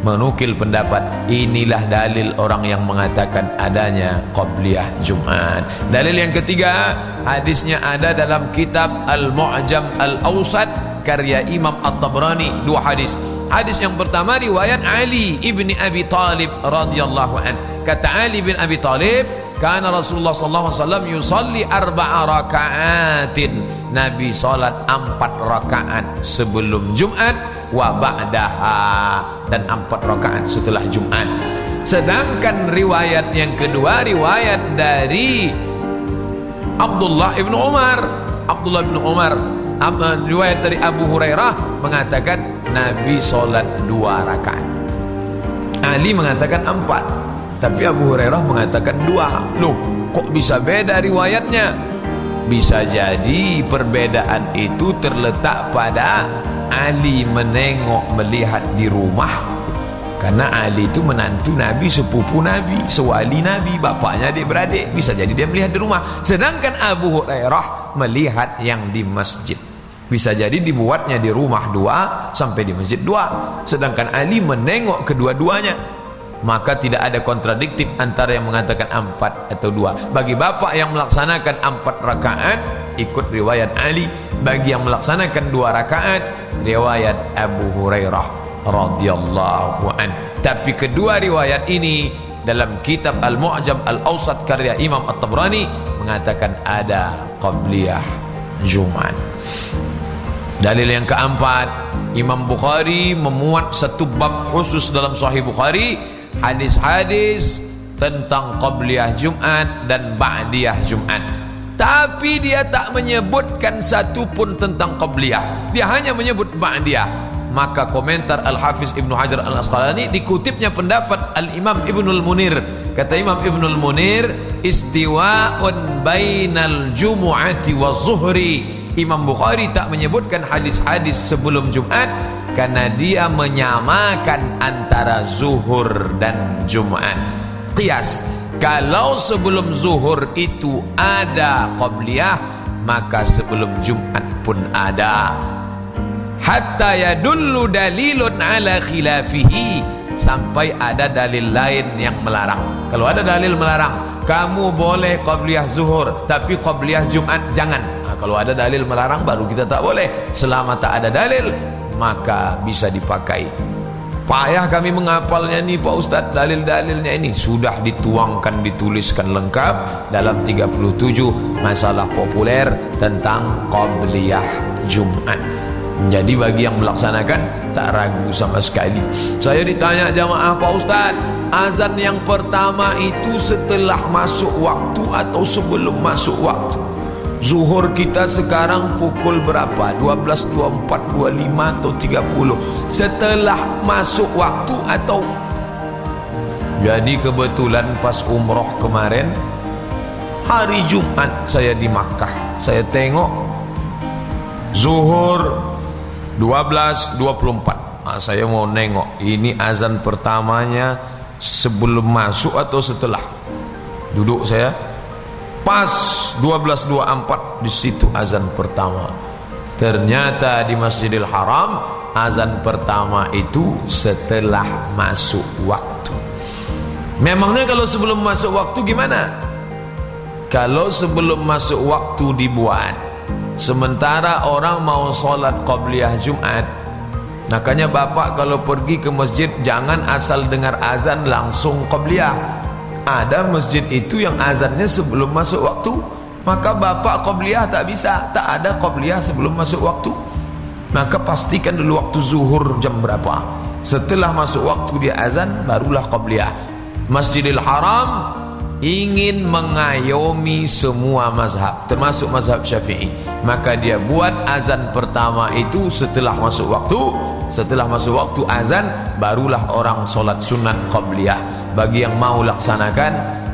menukil pendapat, inilah dalil orang yang mengatakan adanya qabliyah Jumat. Dalil yang ketiga, hadisnya ada dalam kitab Al-Mu'jam Al-Awsat karya Imam At-Tabrani, 2 hadis. Hadis yang pertama riwayat Ali ibni Abi Talib radhiyallahu an. Kata Ali bin Abi Talib, kana Rasulullah sallallahu alaihi wasallam yusalli 4 rakaatin, Nabi salat 4 rakaat sebelum Jumat, wa ba'daha, dan 4 rakaat setelah Jumat. Sedangkan riwayat yang kedua riwayat dari Abdullah ibn Umar. Abdullah ibn Umar, riwayat dari Abu Hurairah mengatakan Nabi salat 2 rakaat. Ali mengatakan 4, tapi Abu Hurairah mengatakan 2. Loh, kok bisa beda riwayatnya? Bisa jadi perbedaan itu terletak pada Ali menengok, melihat di rumah. Karena Ali itu menantu Nabi, sepupu Nabi, sewali Nabi, bapaknya adik-beradik. Bisa jadi dia melihat di rumah. Sedangkan Abu Hurairah melihat yang di masjid. Bisa jadi dibuatnya di rumah 2 sampai di masjid 2. Sedangkan Ali menengok kedua-duanya. Maka tidak ada kontradiktif antara yang mengatakan 4 atau 2. Bagi bapak yang melaksanakan 4 rakaat ikut riwayat Ali, bagi yang melaksanakan 2 rakaat riwayat Abu Hurairah radhiyallahu an. Tapi kedua riwayat ini dalam kitab Al-Mu'jam Al-Awsat karya Imam At-Tabrani mengatakan ada qabliyah Jumat. Dalil yang keempat, Imam Bukhari memuat satu bab khusus dalam Sahih Bukhari, hadis-hadis tentang qabliyah Jumat dan ba'diyah Jumat. tapi dia tak menyebutkan satu pun tentang qabliyah, dia hanya menyebut ba'diyah. Maka komentar Al-Hafiz Ibnu Hajar Al-Asqalani, dikutipnya pendapat Al-Imam Ibnul Munir. Kata Imam Ibnul Munir, istiwa'un bainal jumu'ati wa zuhri. Imam Bukhari tak menyebutkan hadis-hadis sebelum Jumat karena dia menyamakan antara zuhur dan Jumat. Qiyas, kalau sebelum zuhur itu ada qabliyah, maka sebelum Jumat pun ada. Hatta yadullu dalilun ala khilafihi, sampai ada dalil lain yang melarang. Kalau ada dalil melarang, kamu boleh qabliyah zuhur tapi qabliyah Jumat jangan. Nah, kalau ada dalil melarang baru kita tak boleh. Selama tak ada dalil, maka bisa dipakai. Payah kami menghafalnya nih Pak Ustadz, dalil-dalilnya ini sudah dituangkan, dituliskan lengkap dalam 37 masalah populer tentang qabliyah Jumat. Jadi bagi yang melaksanakan tak ragu sama sekali. Saya ditanya jamaah, Pak Ustadz, azan yang pertama itu setelah masuk waktu atau sebelum masuk waktu? Zuhur kita sekarang pukul berapa? 12.24, 25 atau 30? Setelah masuk waktu atau? Jadi kebetulan pas umroh kemarin, hari Jumat saya di Makkah, saya tengok zuhur 12.24. Nah, saya mau nengok ini azan pertamanya sebelum masuk atau setelah. Duduk saya, pas 12.24 di situ azan pertama. Ternyata di Masjidil Haram azan pertama itu setelah masuk waktu. Memangnya kalau sebelum masuk waktu gimana? Kalau sebelum masuk waktu dibuat, sementara orang mau sholat qabliyah Jumat, makanya bapak kalau pergi ke masjid jangan asal dengar azan langsung qabliyah. Ada masjid itu yang azannya sebelum masuk waktu, maka bapak qabliyah tak bisa, tak ada qabliyah sebelum masuk waktu. Maka pastikan dulu waktu zuhur jam berapa, setelah masuk waktu dia azan barulah qabliyah. Masjidil Haram ingin mengayomi semua mazhab termasuk mazhab Syafi'i, maka dia buat azan pertama itu setelah masuk waktu. Setelah masuk waktu azan barulah orang solat sunat qabliyah. Bagi yang mau laksanakan,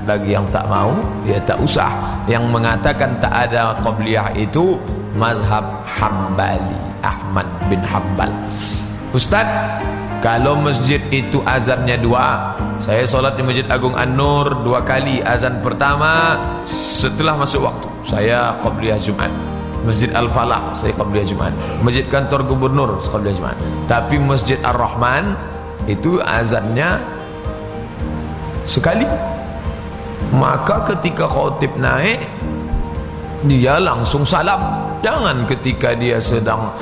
bagi yang tak mau dia tak usah. Yang mengatakan tak ada qabliyah itu mazhab Hambali, Ahmad bin Hanbal. Ustaz, kalau masjid itu azannya 2, saya solat di Masjid Agung An-Nur 2 kali. Azan pertama setelah masuk waktu, saya qabliyah Jumat. Masjid Al-Falah saya qabliyah Jumat. Masjid Kantor Gubernur qabliyah Jumat. Tapi Masjid Ar-Rahman itu azannya sekali. Maka ketika khatib naik, dia langsung salam. Jangan ketika dia sedang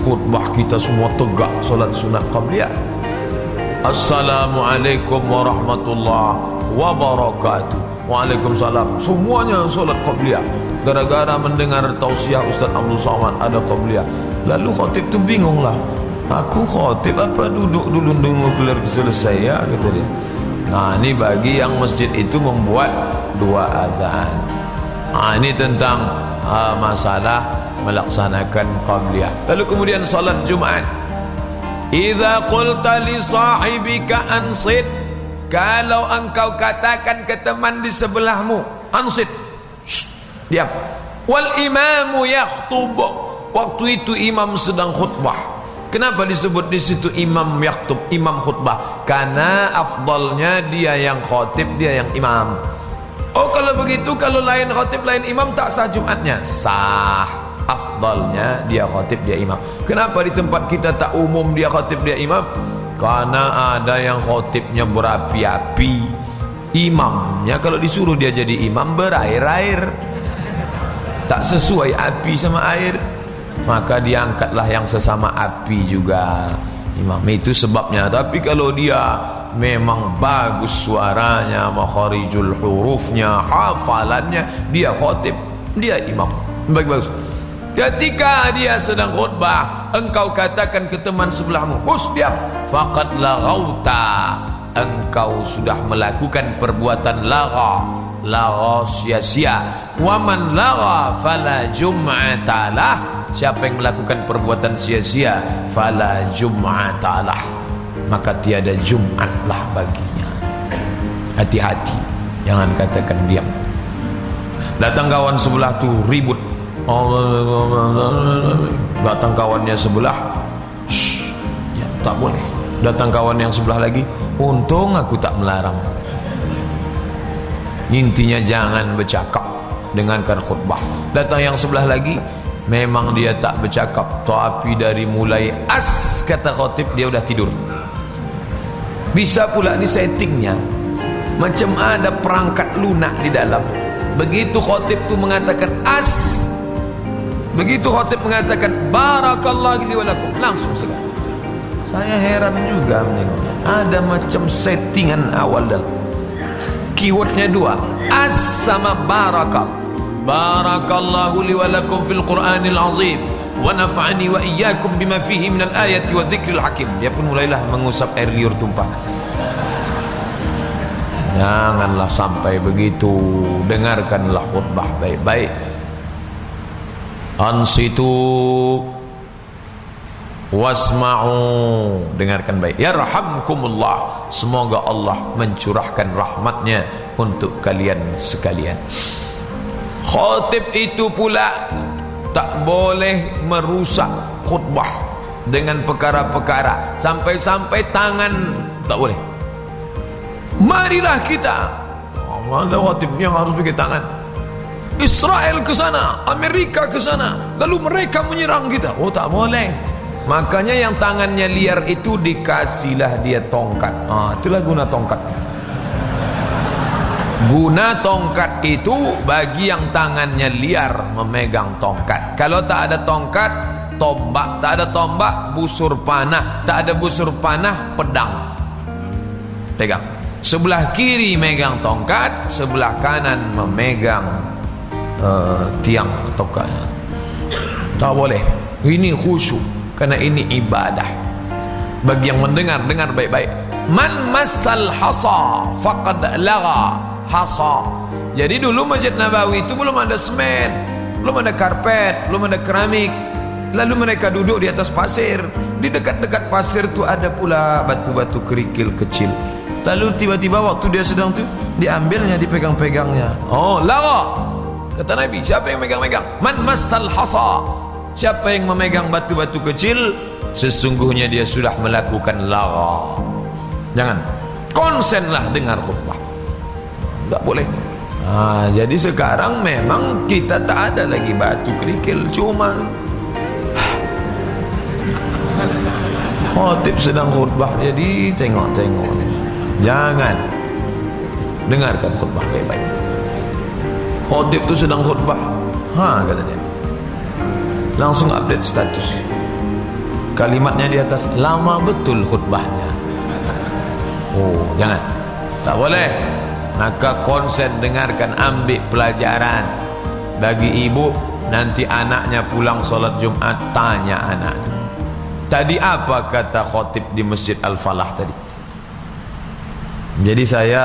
khutbah kita semua tegak solat sunat qabliyah. Assalamualaikum warahmatullahi wabarakatuh. Waalaikumsalam. Semuanya solat qabliyah. Gara-gara mendengar tausiah Ustaz Abdul Somad ada qabliyah. Lalu khatib tu bingung lah. Aku khatib apa duduk dulu tunggu kelar selesai ya, kata dia. Nah, ini bagi yang masjid itu membuat 2 azan. Nah, ini tentang masalah melaksanakan qabliyah. Lalu kemudian salat Jumat. Idza qulta li sahibika ansit, kalau engkau katakan ke teman di sebelahmu, ansit, diam. Wal imamu yakhtub, waktu itu imam sedang khutbah. Kenapa disebut di situ imam yaktub, imam khutbah? Karena afdalnya dia yang khatib, dia yang imam. Oh, kalau begitu, kalau lain khatib lain imam tak sah Jumatnya? Sah. Afdalnya dia khatib, dia imam. Kenapa di tempat kita tak umum dia khatib, dia imam? Karena ada yang khatibnya berapi-api, imamnya kalau disuruh dia jadi imam berair-air, tak sesuai api sama air, maka diangkatlah yang sesama api juga, imam. Itu sebabnya. Tapi kalau dia memang bagus suaranya, makharijul hurufnya, hafalannya, dia khatib, dia imam, bagus. Ketika dia sedang khutbah, engkau katakan ke teman sebelahmu, "Us, diam." Faqad laghauta, engkau sudah melakukan perbuatan lagha. lagha sia-sia. Wa man lagha fala jum'atalah, siapa yang melakukan perbuatan sia-sia, fala jum'atalah, maka tiada Jumatlah baginya. Hati-hati, jangan katakan diam. Datang kawan sebelah tu ribut, datang kawannya sebelah, ya, tak boleh. Datang kawan yang sebelah lagi, untung aku tak melarang. Intinya jangan bercakap, dengarkan khutbah. Datang yang sebelah lagi, memang dia tak bercakap, tapi dari mulai as kata khotib dia udah tidur. Bisa pula di settingnya macam ada perangkat lunak di dalam. Begitu khotib tu mengatakan as, begitu khotib mengatakan barakallahu li wa lakum, langsung segala. Saya heran juga menengoknya, ada macam settingan awal dan keywordnya dua, as sama barakal. Barakallahu li wa lakum fil Qur'anil azim wa nafa'ani wa iyyakum bima fihi minal ayati wa dzikril hakim. Dia pun mulailah mengusap air liur tumpah. Janganlah sampai begitu. Dengarkanlah khutbah baik-baik. Ansitu wasma'u, dengarkan baik. Yarhamkumullah, semoga Allah mencurahkan rahmatnya untuk kalian sekalian. Khotib itu pula tak boleh merusak khutbah dengan perkara-perkara, sampai-sampai tangan tak boleh. Marilah kita, ada khotib yang harus pakai tangan. Israel ke sana, Amerika ke sana, lalu mereka menyerang kita. Oh, tak boleh. Makanya yang tangannya liar itu dikasihlah dia tongkat. Itulah guna tongkat. Guna tongkat itu bagi yang tangannya liar memegang tongkat. Kalau tak ada tongkat, tombak. Tak ada tombak, busur panah. Tak ada busur panah, pedang. Pegang. Sebelah kiri megang tongkat, sebelah kanan memegang tiang tongkatnya. Tak boleh. Ini khusyuk, karena ini ibadah. Bagi yang mendengar, dengar baik-baik. Man massal hasa faqad lagha hasa. Jadi dulu Masjid Nabawi itu belum ada semen, belum ada karpet, belum ada keramik. Lalu mereka duduk di atas pasir. Di dekat-dekat pasir itu ada pula batu-batu kerikil kecil. Lalu tiba-tiba waktu dia sedang tu, diambilnya, dipegang-pegangnya. Oh, lagha. Kata Nabi, siapa yang megang-megang? Man massal hasa, siapa yang memegang batu-batu kecil, sesungguhnya dia sudah melakukan lagha. Jangan, konsenlah dengar khutbah. Tak boleh. Jadi sekarang memang kita tak ada lagi batu kerikil, cuma khotib sedang khutbah, jadi tengok-tengok. Jangan, dengarkan khutbah baik-baik. Khotib tu sedang khutbah, kata dia, langsung update status. Kalimatnya di atas, lama betul khutbahnya. Oh, jangan, tak boleh. Maka konsen, dengarkan, ambil pelajaran. Bagi ibu, nanti anaknya pulang solat Jumat, tanya anak itu, tadi apa kata khotib di Masjid Al-Falah tadi. Jadi saya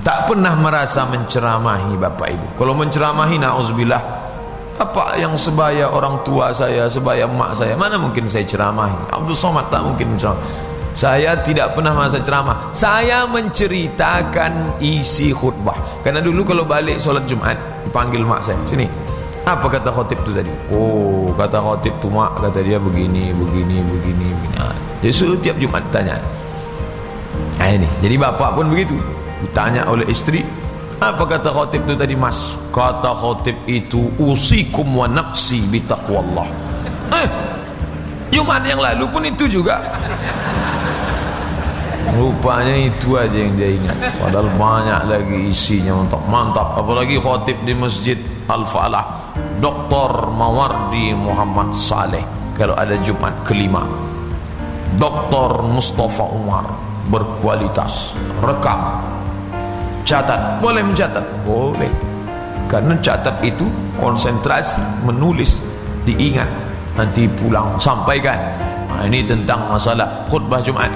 tak pernah merasa menceramahi bapak ibu. Kalau menceramahi, na'udzubillah, apa yang sebaya orang tua saya, sebaya mak saya, mana mungkin saya ceramahi. Abdul Somad tak mungkin menceramah. Saya tidak pernah masa ceramah. Saya menceritakan isi khutbah. Karena dulu kalau balik solat Jumat, dipanggil mak saya, sini, apa kata khotib tu tadi? Oh, kata khotib tu mak, kata dia begini, begini, begini, begini. Jadi setiap Jumat tanya. Ini, jadi bapak pun begitu, ditanya oleh istri, apa kata khotib tu tadi mas? Kata khotib itu, usikum wa nafsi bitaqwallah. Jumat yang lalu pun itu juga. Rupanya itu aja yang dia ingat, padahal banyak lagi isinya. Mantap. Apalagi khotib di Masjid Al-Falah, Dr. Mawardi Muhammad Saleh, kalau ada Jumat kelima. Dr. Mustafa Umar, berkualitas. Rekam, catat. Boleh mencatat? Boleh. Karena catat itu konsentrasi, menulis, diingat, nanti pulang sampaikan. Ini tentang masalah khutbah Jumat.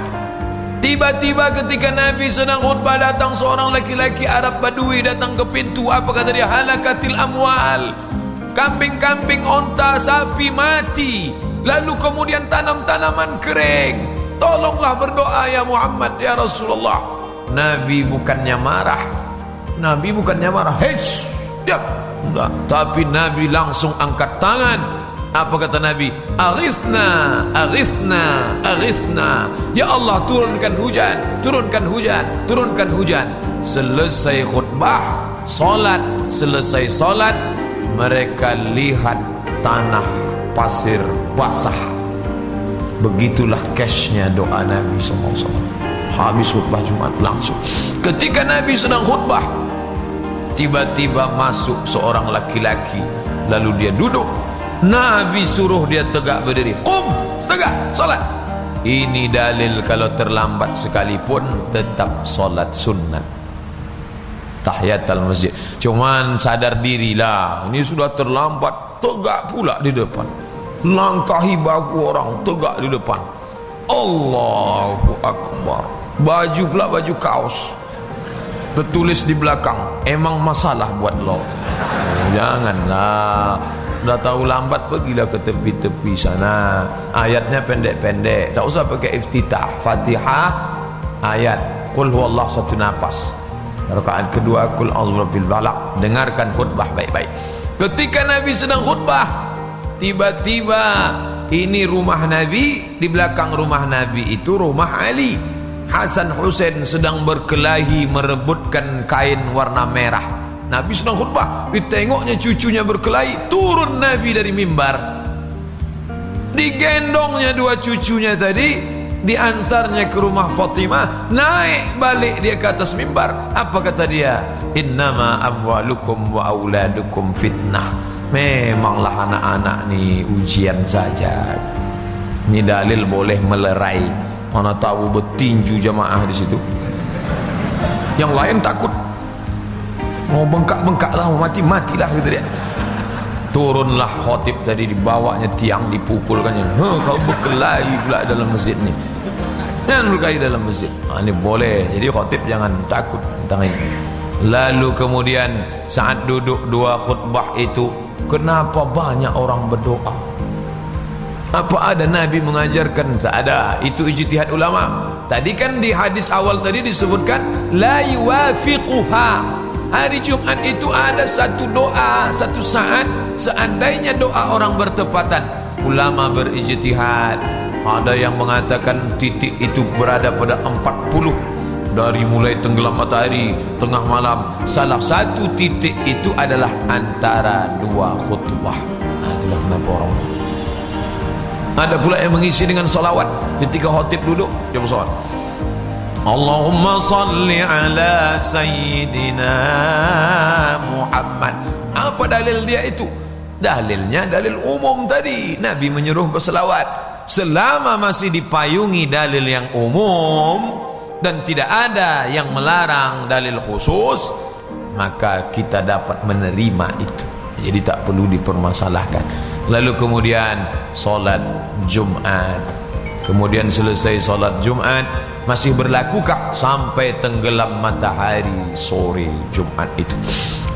Tiba-tiba ketika Nabi sedang khutbah, datang seorang laki-laki Arab Badui, datang ke pintu. Apa kata dia? Halakatil amwal, kambing-kambing, onta, sapi mati, lalu kemudian tanam-tanaman kering. Tolonglah berdoa ya Muhammad, ya Rasulullah. Nabi bukannya marah, Nabi bukannya marah, hei, diam, enggak. Tapi Nabi langsung angkat tangan. Apa kata Nabi? Aghithna, aghithna, aghithna. Ya Allah, turunkan hujan, turunkan hujan, turunkan hujan. Selesai khutbah, solat. Selesai solat, mereka lihat tanah pasir basah. Begitulah cashnya doa Nabi SAW. Habis khutbah Jumat langsung. Ketika Nabi sedang khutbah, tiba-tiba masuk seorang laki-laki, lalu dia duduk. Nabi suruh dia tegak berdiri. Qum, tegak, solat. Ini dalil kalau terlambat sekalipun tetap solat sunat, tahiyatul masjid. Cuman sadar dirilah, ini sudah terlambat, tegak pula di depan, langkahi bahu orang, tegak di depan. Allahu Akbar. Baju pula baju kaos, tertulis di belakang, emang masalah buat lo. Janganlah. Dah tahu lambat, pergilah ke tepi-tepi sana. Ayatnya pendek-pendek, tak usah pakai iftitah. Fatihah ayat, qul huwallah satu nafas. Rakaat kedua qul a'udzu birabbil falaq. Dengarkan khutbah baik-baik. Ketika Nabi sedang khutbah, tiba-tiba ini rumah Nabi, di belakang rumah Nabi itu rumah Ali. Hasan Husain sedang berkelahi merebutkan kain warna merah. Nabi sedang khutbah, ditengoknya cucunya berkelahi. Turun Nabi dari mimbar, digendongnya dua cucunya tadi, diantarnya ke rumah Fatimah. Naik balik dia ke atas mimbar. Apa kata dia? Innama amwalukum wa auladukum fitnah. Memanglah anak-anak ni ujian saja. Ini dalil boleh melerai. Mana tahu bertinju jamaah di situ. Yang lain takut, mau bengkak-bengkak lah, mau mati-matilah gitu dia. Turunlah khotib tadi, dibawanya tiang, dipukulkannya. Kau berkelahi pula dalam masjid ni. Jangan berkelahi dalam masjid. Ini boleh. Jadi khotib jangan takut tentang ini. Lalu kemudian saat duduk dua khutbah itu, kenapa banyak orang berdoa? Apa ada Nabi mengajarkan? Tak ada. Itu ijtihad ulama. Tadi kan di hadis awal tadi disebutkan la yuwafiquha. Hari Jumat itu ada satu doa, satu saat, seandainya doa orang bertepatan, ulama berijtihad. Ada yang mengatakan titik itu berada pada 40, dari mulai tenggelam matahari, tengah malam. Salah satu titik itu adalah antara dua khutbah. Itulah kenapa orang. Ada pula yang mengisi dengan salawat ketika khatib duduk, dia bersalawat. Allahumma salli ala sayyidina Muhammad. Apa dalil dia itu? Dalilnya dalil umum tadi. Nabi menyuruh berselawat. Selama masih dipayungi dalil yang umum dan tidak ada yang melarang dalil khusus, maka kita dapat menerima itu. Jadi tak perlu dipermasalahkan. Lalu kemudian solat Jumat. Kemudian selesai solat Jumat, masih berlakukah sampai tenggelam matahari sore Jumat itu?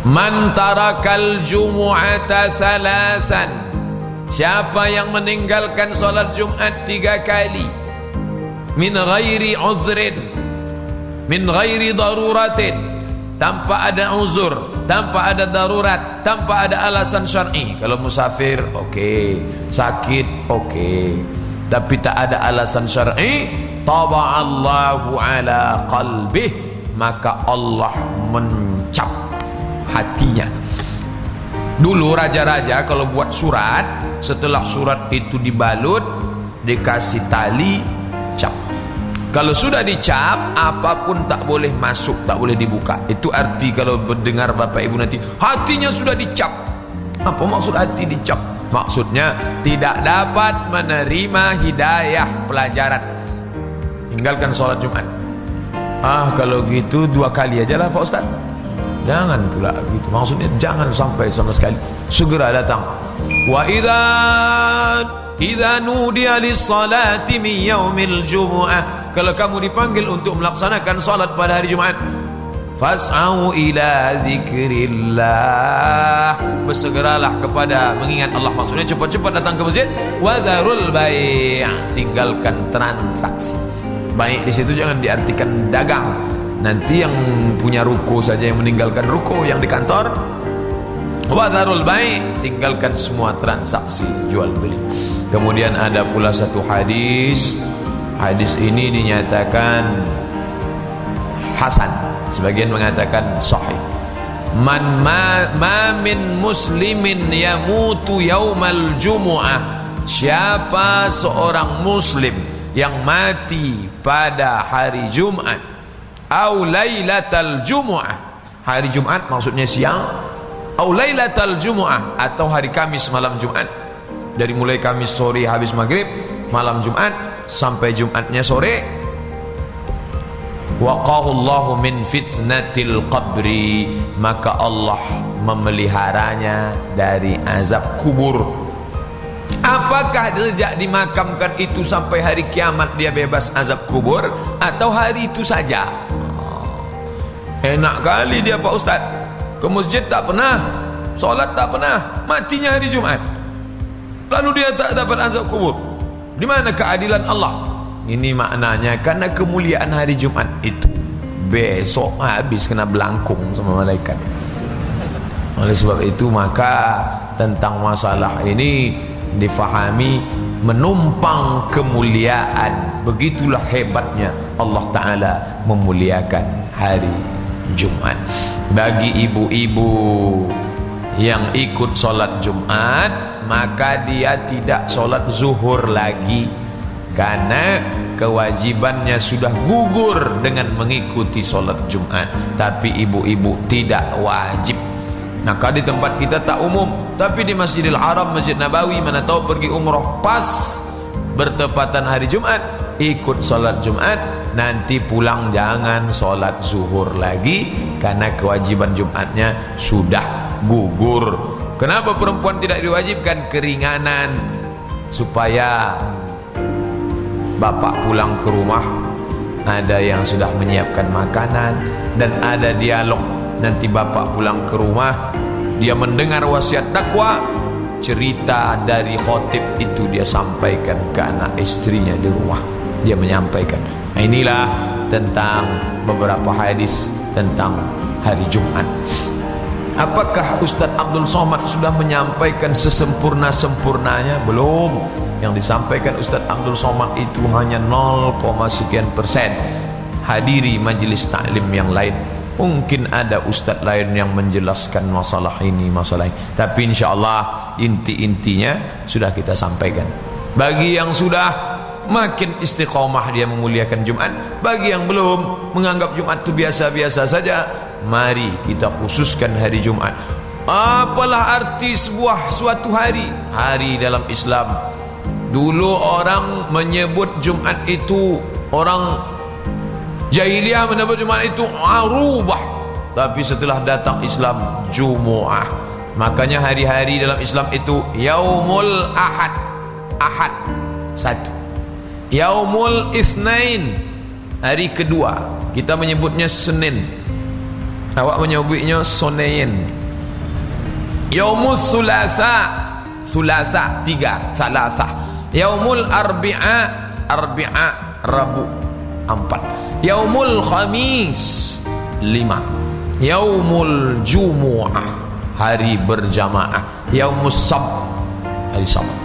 Man tarakal jumu'ata salasan. Siapa yang meninggalkan solat Jumat 3 kali, min ghairi uzrin, min ghairi daruratin, tanpa ada uzur, tanpa ada darurat, tanpa ada alasan syar'i. Kalau musafir okey, sakit okey, tapi tak ada alasan syar'i, taba'allahu ala qalbih, maka Allah mencap hatinya. Dulu raja-raja kalau buat surat, setelah surat itu dibalut, dikasih tali, cap. Kalau sudah dicap, apapun tak boleh masuk, tak boleh dibuka. Itu arti kalau mendengar Bapak Ibu nanti, hatinya sudah dicap. Apa maksud hati dicap? Maksudnya tidak dapat menerima hidayah pelajaran. Tinggalkan sholat Jumat. Kalau gitu 2 kali aja lah Pak Ustaz. Jangan pula gitu. Maksudnya jangan sampai sama sekali. Segera datang. Wa idza nudiya lis-salati min yaumil jumu'ah kalau kamu dipanggil untuk melaksanakan salat pada hari Jumat, fas'au ila zikrillah, bersegeralah kepada mengingat Allah. Maksudnya cepat-cepat datang ke masjid. Wa dzarul bai', tinggalkan transaksi. Baik di situ jangan diartikan dagang. Nanti yang punya ruko saja yang meninggalkan ruko yang di kantor. Wa dzarul bai', tinggalkan semua transaksi jual beli. Kemudian ada pula satu hadis. Hadis ini dinyatakan hasan, sebagian mengatakan sahih. Man ma min muslimin yamutu yaumal jumu'ah, siapa seorang muslim yang mati pada hari Jumat, au lailatal jumu'ah, hari Jumat maksudnya siang, au lailatal jumu'ah, atau hari Kamis malam Jumat, dari mulai Kamis sore habis maghrib, malam Jumat sampai Jumatnya sore, waqahullahu min fitnatil qabri, maka Allah memeliharanya dari azab kubur. Apakah sejak dimakamkan itu sampai hari kiamat dia bebas azab kubur, atau hari itu saja? Enak kali dia Pak Ustaz, ke masjid tak pernah, solat tak pernah, matinya hari Jumat, lalu dia tak dapat azab kubur. Di mana keadilan Allah? Ini maknanya karena kemuliaan hari Jumat itu, besok habis kena belangkung sama malaikat. Oleh sebab itu maka tentang masalah ini difahami menumpang kemuliaan. Begitulah hebatnya Allah Ta'ala memuliakan hari Jumat. Bagi ibu-ibu yang ikut solat Jumat, maka dia tidak solat zuhur lagi, karena kewajibannya sudah gugur dengan mengikuti solat Jumat. Tapi ibu-ibu tidak wajib. Maka di tempat kita tak umum, tapi di Masjidil Haram, Masjid Nabawi, mana tahu pergi umroh pas bertepatan hari Jumat, ikut solat Jumat, nanti pulang jangan solat zuhur lagi, karena kewajiban Jumatnya sudah gugur. Kenapa perempuan tidak diwajibkan? Keringanan, supaya bapak pulang ke rumah ada yang sudah menyiapkan makanan, dan ada dialog. Nanti bapak pulang ke rumah, dia mendengar wasiat takwa, cerita dari khotib itu dia sampaikan ke anak istrinya di rumah, dia menyampaikan. Nah, inilah tentang beberapa hadis tentang hari Jumat. Apakah Ustaz Abdul Somad sudah menyampaikan sesempurna-sempurnanya? Belum. Yang disampaikan Ustaz Abdul Somad itu hanya 0, sekian persen. Hadiri majelis taklim yang lain. Mungkin ada ustaz lain yang menjelaskan masalah ini, masalah ini. Tapi insyaAllah inti-intinya sudah kita sampaikan. Bagi yang sudah, makin istiqomah dia memuliakan Jumat. Bagi yang belum, menganggap Jumat itu biasa-biasa saja, mari kita khususkan hari Jumat. Apalah arti suatu hari? Hari dalam Islam. Dulu orang menyebut Jumat itu, orang jahiliyah menyebut Jumat itu arubah. Tapi setelah datang Islam, Jumu'ah. Makanya hari-hari dalam Islam itu Yaumul Ahad. Ahad, satu. Yaumul Itsnain, hari kedua. Kita menyebutnya Senin. Awak menyebutnya Sonein. Yaumul Sulasa, Sulasa 3, Salasah. Yaumul Arbi'a, Arbi'a Rabu 4. Yaumul Khamis 5. Yaumul Jumu'ah, hari berjamaah. Yaumus Sabt, hari Sabat.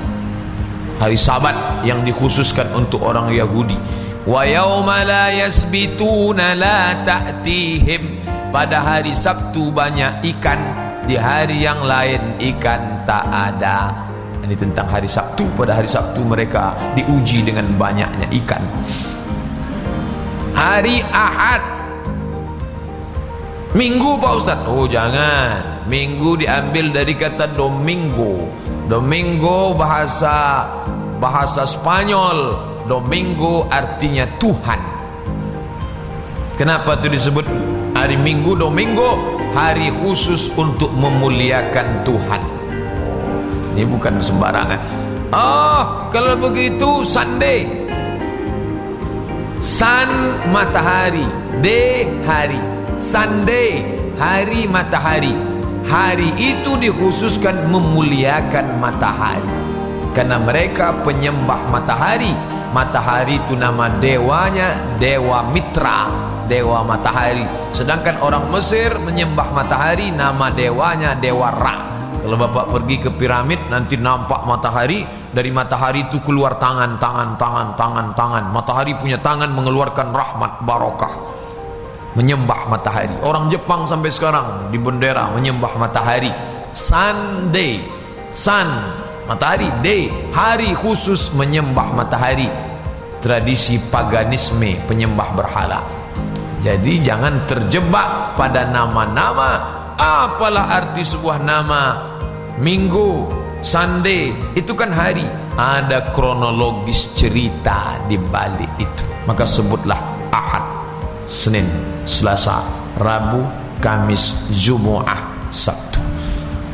Hari Sabat yang dikhususkan untuk orang Yahudi. Wa yauma la yasbituna la ta'tihim, pada hari Sabtu banyak ikan, di hari yang lain ikan tak ada. Ini tentang hari Sabtu. Pada hari Sabtu mereka diuji dengan banyaknya ikan. Hari Ahad, Minggu Pak Ustaz. Oh jangan, Minggu diambil dari kata Domingo. Domingo bahasa Spanyol. Domingo artinya Tuhan. Kenapa itu disebut hari Minggu Domingo? Hari khusus untuk memuliakan Tuhan. Ini bukan sembarangan. Oh, kalau begitu Sunday. Sun matahari, day hari. Sunday hari matahari. Hari itu dikhususkan memuliakan matahari, karena mereka penyembah matahari. Matahari itu nama dewanya, Dewa Mitra, dewa matahari. Sedangkan orang Mesir menyembah matahari, nama dewanya Dewa Ra. Kalau bapak pergi ke piramid nanti nampak matahari. Dari matahari itu keluar tangan. Matahari punya tangan mengeluarkan rahmat, barokah. Menyembah matahari. Orang Jepang sampai sekarang di bendera menyembah matahari. Sunday, sun matahari, day hari khusus menyembah matahari. Tradisi paganisme, penyembah berhala. Jadi jangan terjebak pada nama-nama. Apalah arti sebuah nama? Minggu, Sunday, itu kan hari. Ada kronologis cerita di balik itu. Maka sebutlah Ahad, Senin, Selasa, Rabu, Kamis, Jumu'ah, Sabtu.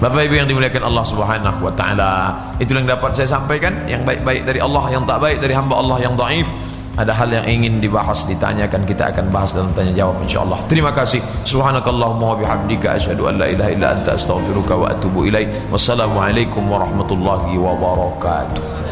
Bapak Ibu yang dimuliakan Allah Subhanahu wa taala, itulah yang dapat saya sampaikan, yang baik-baik dari Allah, yang tak baik dari hamba Allah yang dhaif. Ada hal yang ingin dibahas, ditanyakan, kita akan bahas dalam tanya jawab insyaallah. Terima kasih. Subhanakallahumma wa bihamdika asyhadu an la ilaha illa anta astaghfiruka wa atubu ilaik. Wassalamualaikum warahmatullahi wabarakatuh.